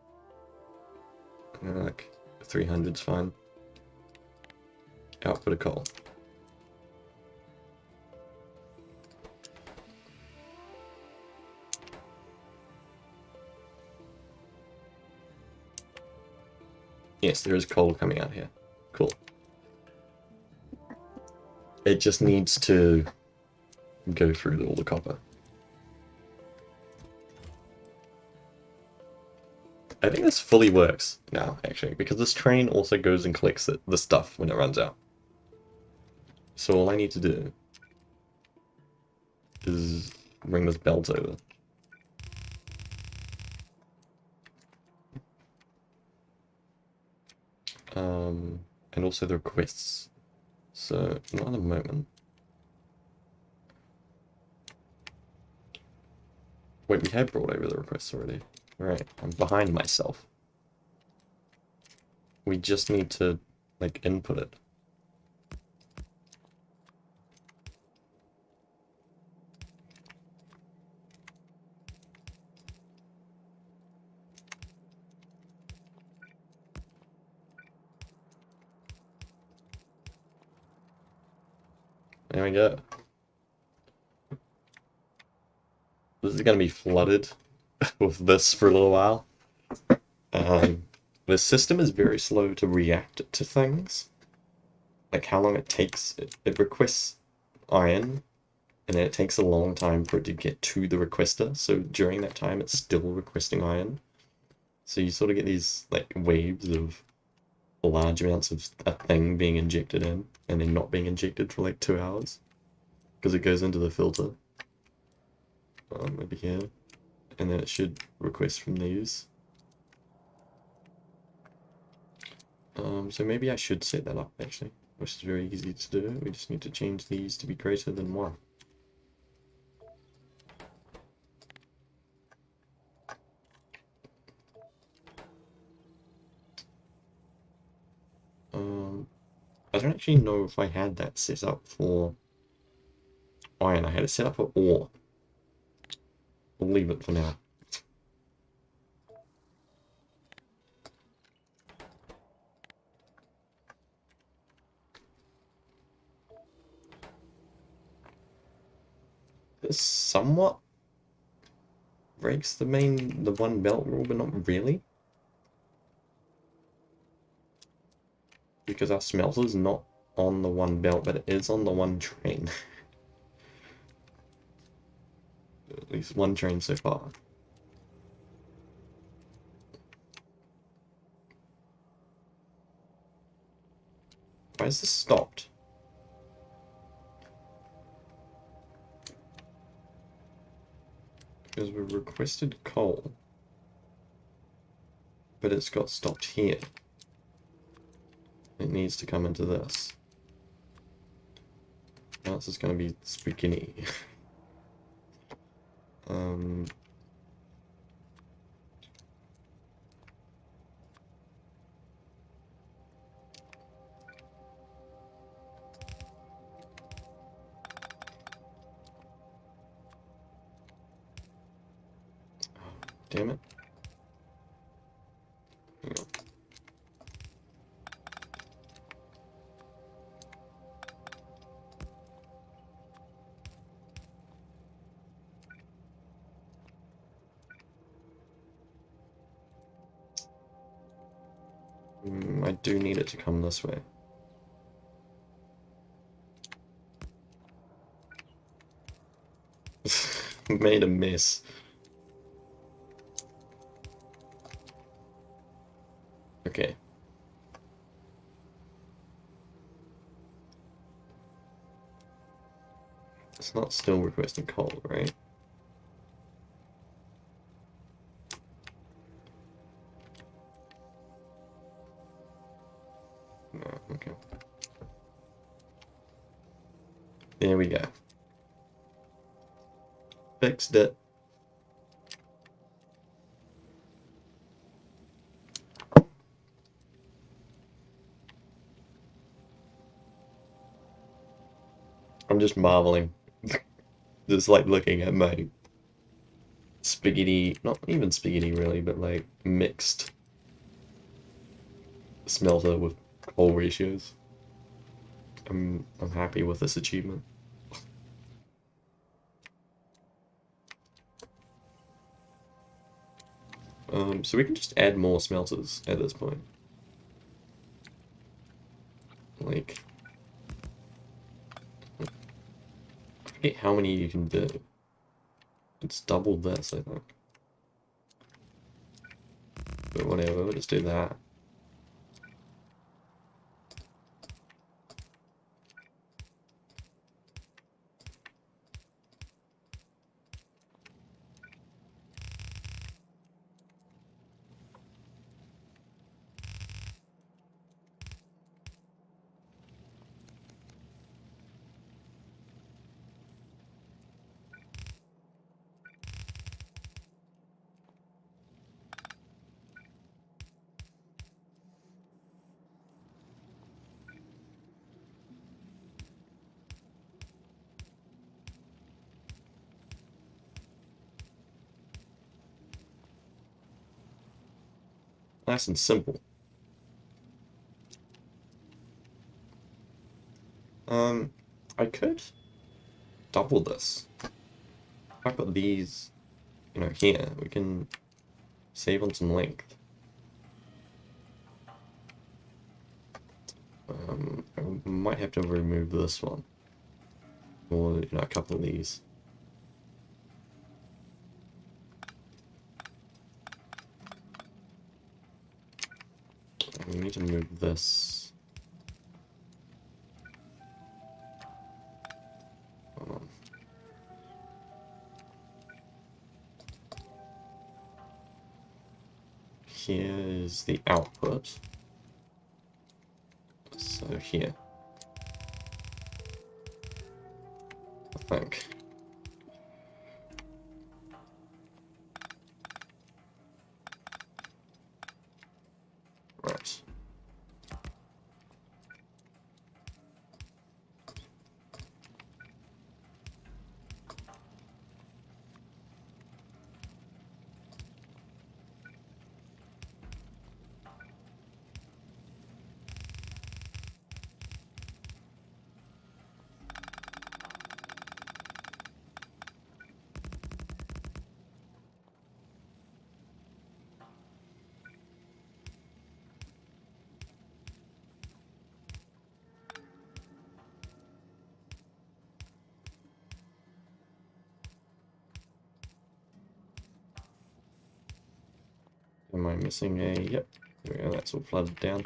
like, 300's fine. Output of coal. Yes, there is coal coming out here. Cool. It just needs to go through all the copper. I think this fully works now, actually, because this train also goes and collects the stuff when it runs out. So all I need to do is bring this belt over. And also the requests. So, not at the moment. Wait, we have brought over the requests already. Right, I'm behind myself. We just need to, like, input it. There we go. This is going to be flooded with this for a little while. The system is very slow to react to things. Like how long it takes. It requests iron, and then it takes a long time for it to get to the requester. So during that time, it's still requesting iron. So you sort of get these like waves of large amounts of a thing being injected in, and then not being injected for like 2 hours. Because it goes into the filter. Over here. And then it should request from these. So maybe I should set that up actually, which is very easy to do. We just need to change these to be greater than 1. I don't actually know if I had that set up for iron. I had it set up for ore. We'll leave it for now. This somewhat breaks the one belt rule, but not really. Because our smelter's not on the one belt, but it is on the one train. At least one train so far. Why is this stopped? Because we requested coal. But it's got stopped here. It needs to come into this. Now this is going to be spaghetti. damn it. Hang on. I do need it to come this way. Made a mess. Okay. It's not still requesting coal, right? No, okay. There we go. Fixed it. I'm just marveling. Just like looking at my spaghetti, not even spaghetti really, but like mixed smelter with coal ratios. I'm happy with this achievement. So we can just add more smelters at this point. Like, I forget how many you can do. It's double this, I think. But whatever, we'll just do that. Nice and simple. I could double this. If I put these, here, we can save on some length. I might have to remove this one. Or, a couple of these. We need to move this. Hold on. Here's the output. So here. I think. Right. Am I missing a... Yep. There we go, that's all flooded down.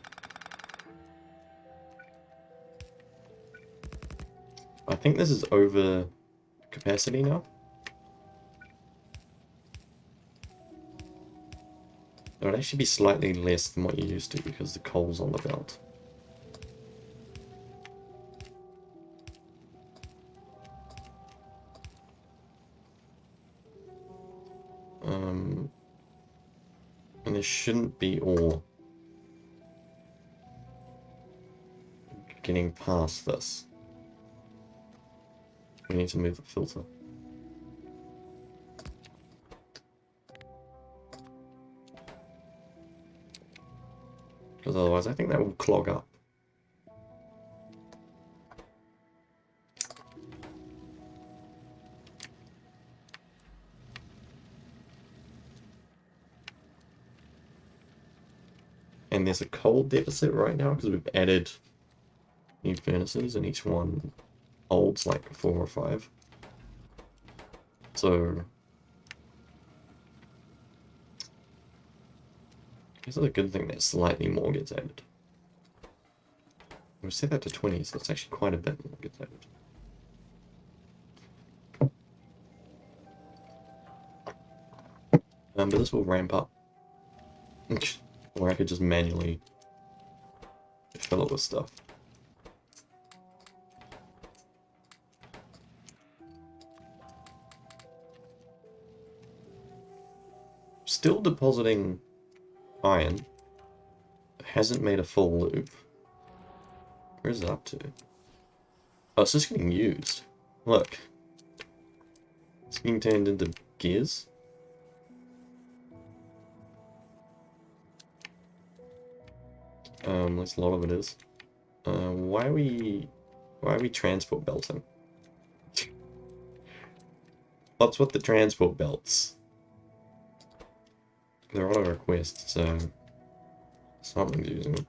I think this is over capacity now. It would actually be slightly less than what you used to because the coal's on the belt. And there shouldn't be ore getting past this. We need to move the filter. Because otherwise I think that will clog up. And there's a coal deficit right now because we've added new furnaces and each one holds like 4 or 5. So this is a good thing that slightly more gets added. We've set that to 20, so it's actually quite a bit more gets added. But this will ramp up. Or I could just manually fill it with stuff. Still depositing iron. Hasn't made a full loop. Where is it up to? Oh, it's just getting used. Look. It's getting turned into gears. At least a lot of it is. Why are we transport belting? What's with the transport belts? They're on a request, so something's using them.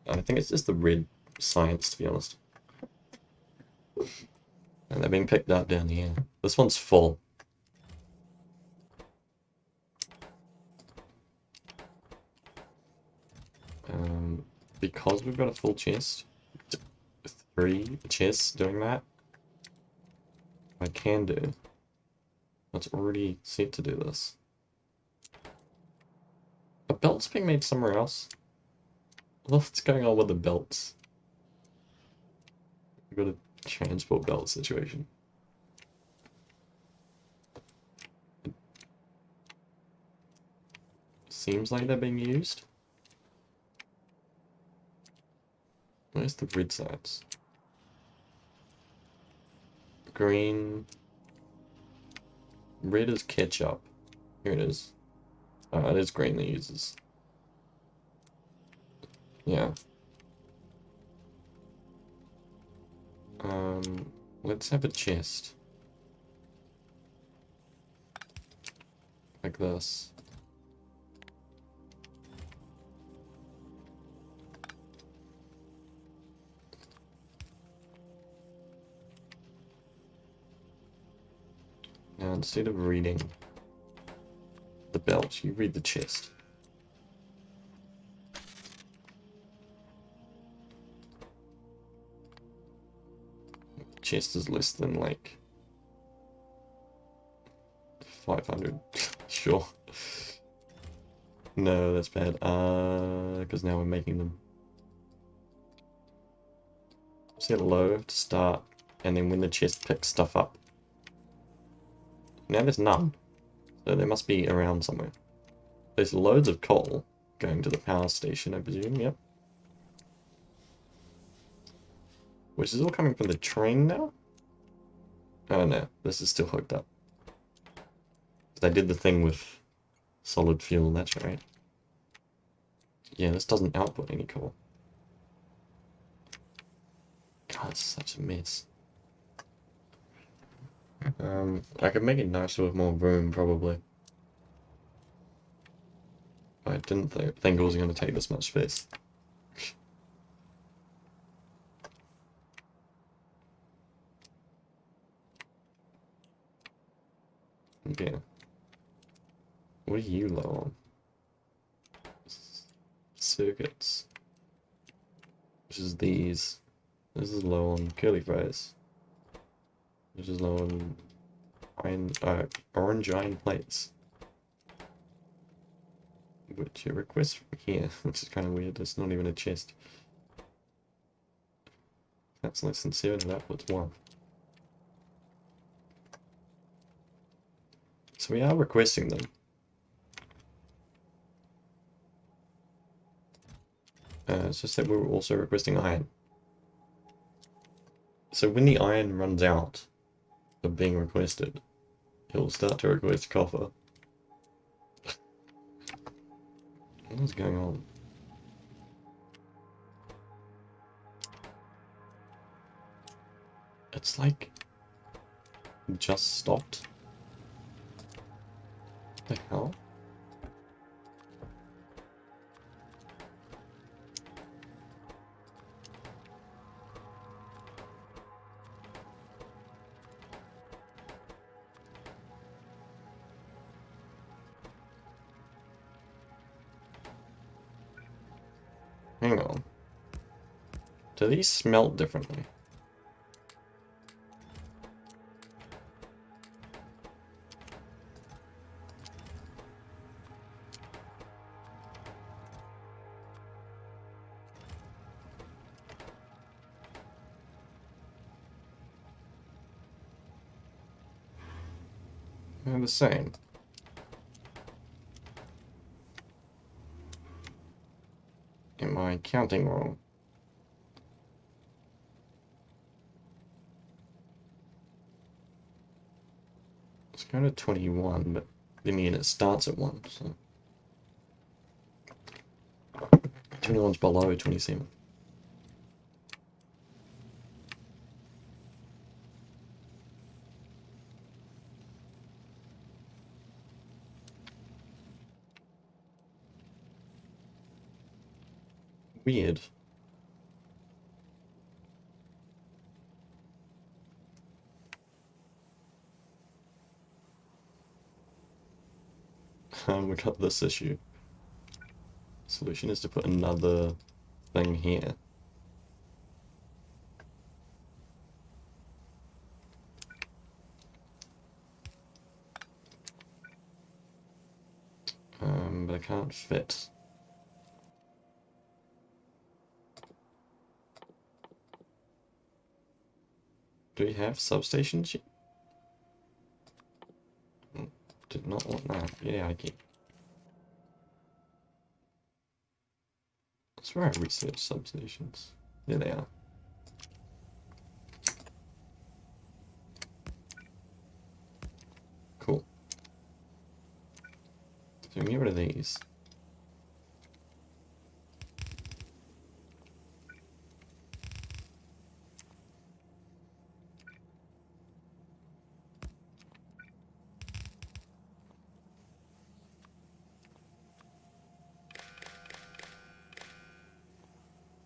I think it's just the red science, to be honest. And they're being picked up down here. This one's full. Because we've got a full chest, 3 chests doing that, I can do. It's already set to do this. A belt's being made somewhere else. What's going on with the belts? We've got a transport belt situation. Seems like they're being used. Where's the red sides? Green. Red is ketchup. Here it is. It is green that uses. Yeah. Let's have a chest. Like this. Now, instead of reading the belt, you read the chest. Chest is less than like 500. Sure. No, that's bad. Because now we're making them. Set low to start, and then when the chest picks stuff up. Now there's none, so they must be around somewhere. There's loads of coal going to the power station, I presume, yep. Which is all coming from the train now? Oh no, this is still hooked up. They did the thing with solid fuel, that's right. Yeah, this doesn't output any coal. God, it's such a mess. I could make it nicer with more room, probably. I didn't think it was going to take this much space. Okay. What are you low on? Circuits. Which is these. This is low on curly fries. Which is low on iron, orange iron plates. Which you request from here, which is kind of weird. It's not even a chest. That's less than 7 and outputs 1. So we are requesting them. It's just that we're also requesting iron. So when the iron runs out of being requested, it'll start to request copper. What's going on? It's like just stopped. What the hell? Hang on. Do these smelt differently? They're the same. Am I counting wrong? It's kind of 21, but the unit starts at 1, so 21's below 27. Weird. We got this issue. Solution is to put another thing here. But I can't fit. Do we have substations yet? Did not want that. Yeah, I get. I swear I researched substations. There they are. Cool. So we can get rid of these.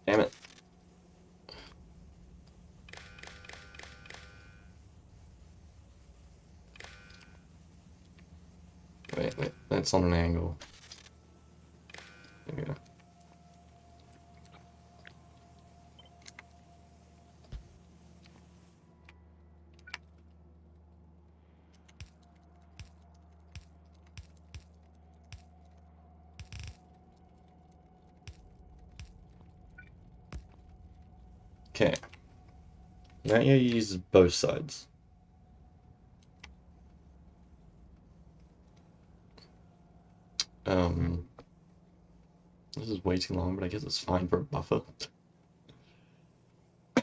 Damn it. Wait, that's on an angle. There we go. Okay. Now you use both sides. This is way too long, but I guess it's fine for a buffer.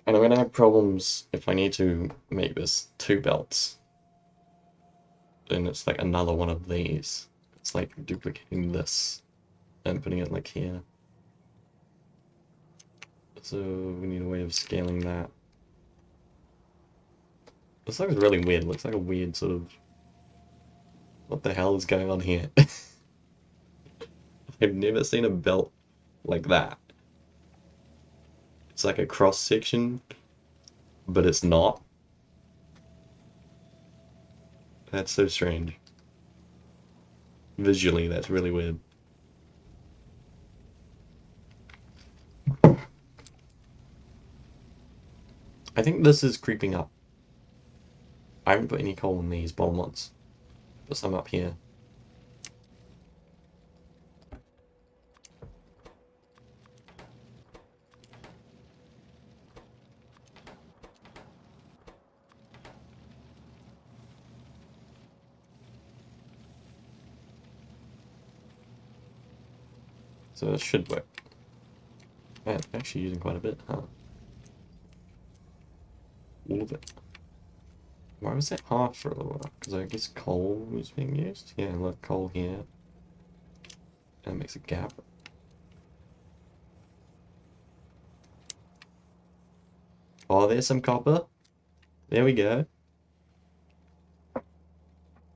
And I'm gonna have problems if I need to make this 2 belts. Then it's like another one of these. It's like duplicating this and putting it like here. So we need a way of scaling that. This looks really weird. It looks like a weird sort of... What the hell is going on here? I've never seen a belt like that. It's like a cross section, but it's not. That's so strange. Visually, that's really weird. I think this is creeping up. I haven't put any coal in these bottom ones. Put some up here. So it should work. Man, actually using quite a bit, huh? All of it. Why was that half for a little while? Because I guess coal was being used? Yeah, look, coal here. That makes a gap. Oh, there's some copper. There we go.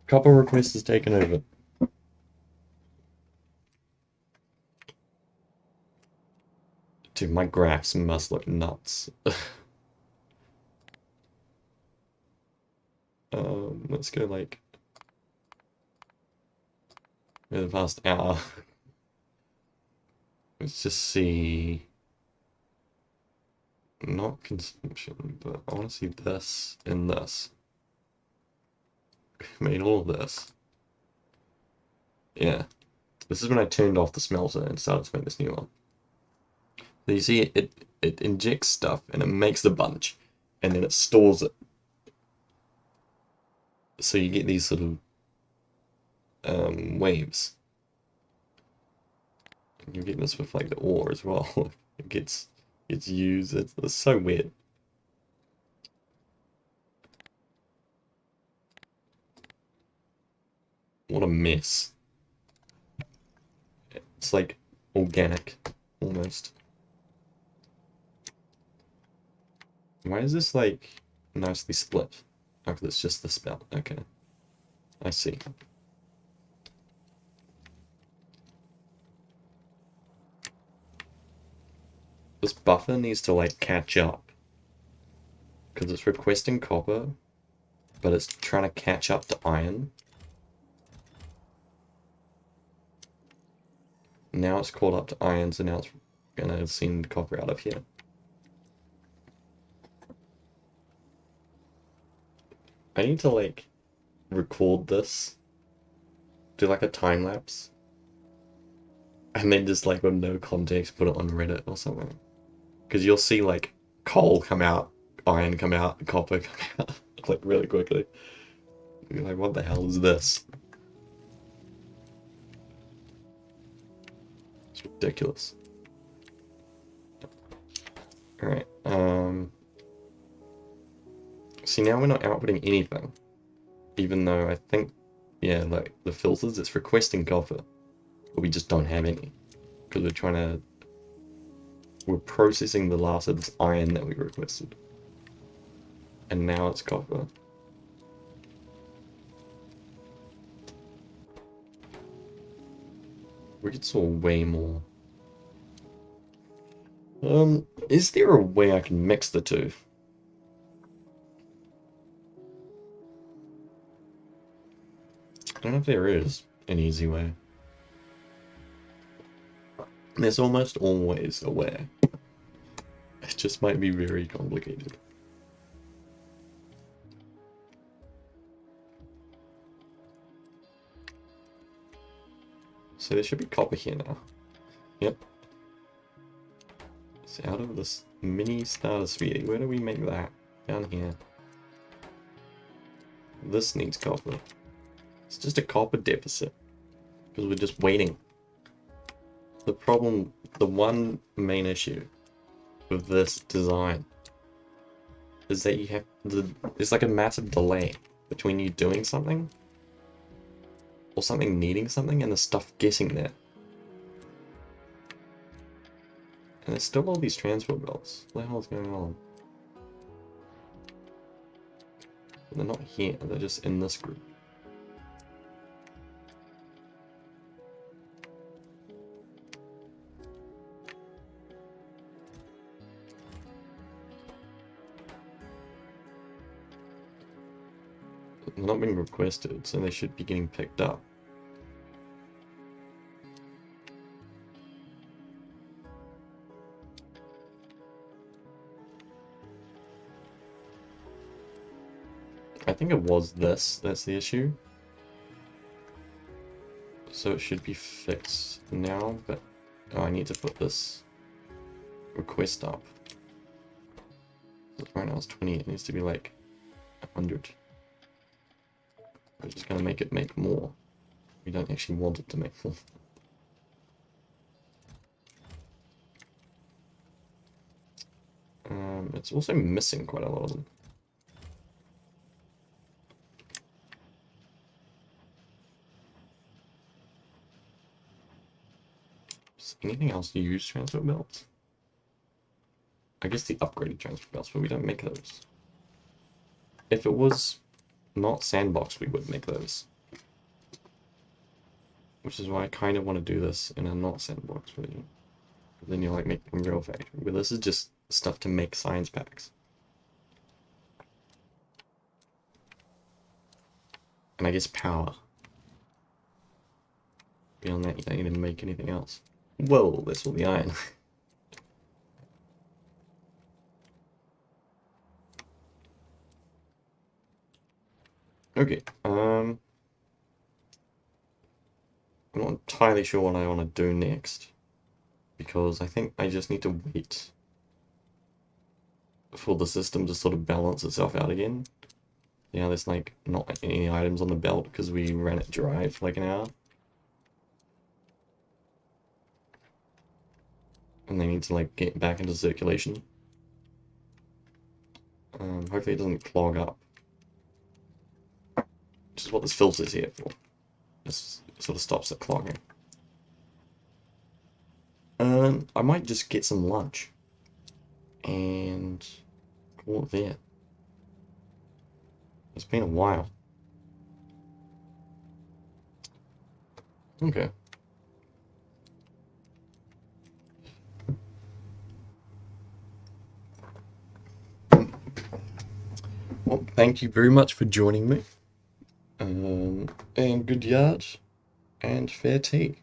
Copper request is taken over. Dude, my graphs must look nuts. Let's go like in the past hour. Let's just see. Not consumption, but I want to see this and this. Made all of this. Yeah. This is when I turned off the smelter and started to make this new one. So you see it injects stuff and it makes the bunch and then it stores it. So you get these sort of waves. And you get this with like the ore as well. It gets used. It's so weird. What a mess. It's like organic, almost. Why is this like nicely split? Oh, 'cause it's just the spout. Okay. I see. This buffer needs to like catch up. Because it's requesting copper, but it's trying to catch up to iron. Now it's caught up to iron, so now it's gonna send copper out of here. I need to like record this, do like a time lapse, and then just like with no context put it on Reddit or something. Because you'll see like coal come out, iron come out, copper come out like really quickly. You're like, what the hell is this? It's ridiculous. Alright, see now we're not outputting anything. Even though I think, yeah, like the filters, it's requesting copper. But we just don't have any. Because we're processing the last of this iron that we requested. And now it's copper. We could saw way more. Is there a way I can mix the two? I don't know if there is an easy way. There's almost always a way. It just might be very complicated. So there should be copper here now. Yep. So out of this mini starter sphere, where do we make that? Down here. This needs copper. It's just a copper deficit. Because we're just waiting. The problem, the one main issue with this design is that you have there's like a massive delay between you doing something or something needing something and the stuff getting there. And there's still all these transport belts. What the hell is going on? They're not here, they're just in this group. They're not being requested, so they should be getting picked up. I think it was this, that's the issue. So it should be fixed now, but oh, I need to put this request up. Right now it's 20, it needs to be like 100. We're just gonna make it make more. We don't actually want it to make more. It's also missing quite a lot of them. Does anything else use transfer belts? I guess the upgraded transfer belts, but we don't make those. If it was not sandbox, we would make those. Which is why I kind of want to do this in a not sandbox version. Then you're like making real factory. But this is just stuff to make science packs. And I guess power. Beyond that, you don't need to make anything else. Whoa, that's all the iron. Okay, I'm not entirely sure what I want to do next. Because I think I just need to wait for the system to sort of balance itself out again. Yeah, there's like not any items on the belt because we ran it dry for like an hour. And they need to like get back into circulation. Hopefully it doesn't clog up. Which is what this filter's here for. This sort of stops it clogging. I might just get some lunch. And call it there. It's been a while. Okay. Well, thank you very much for joining me. And good yard and fair tea.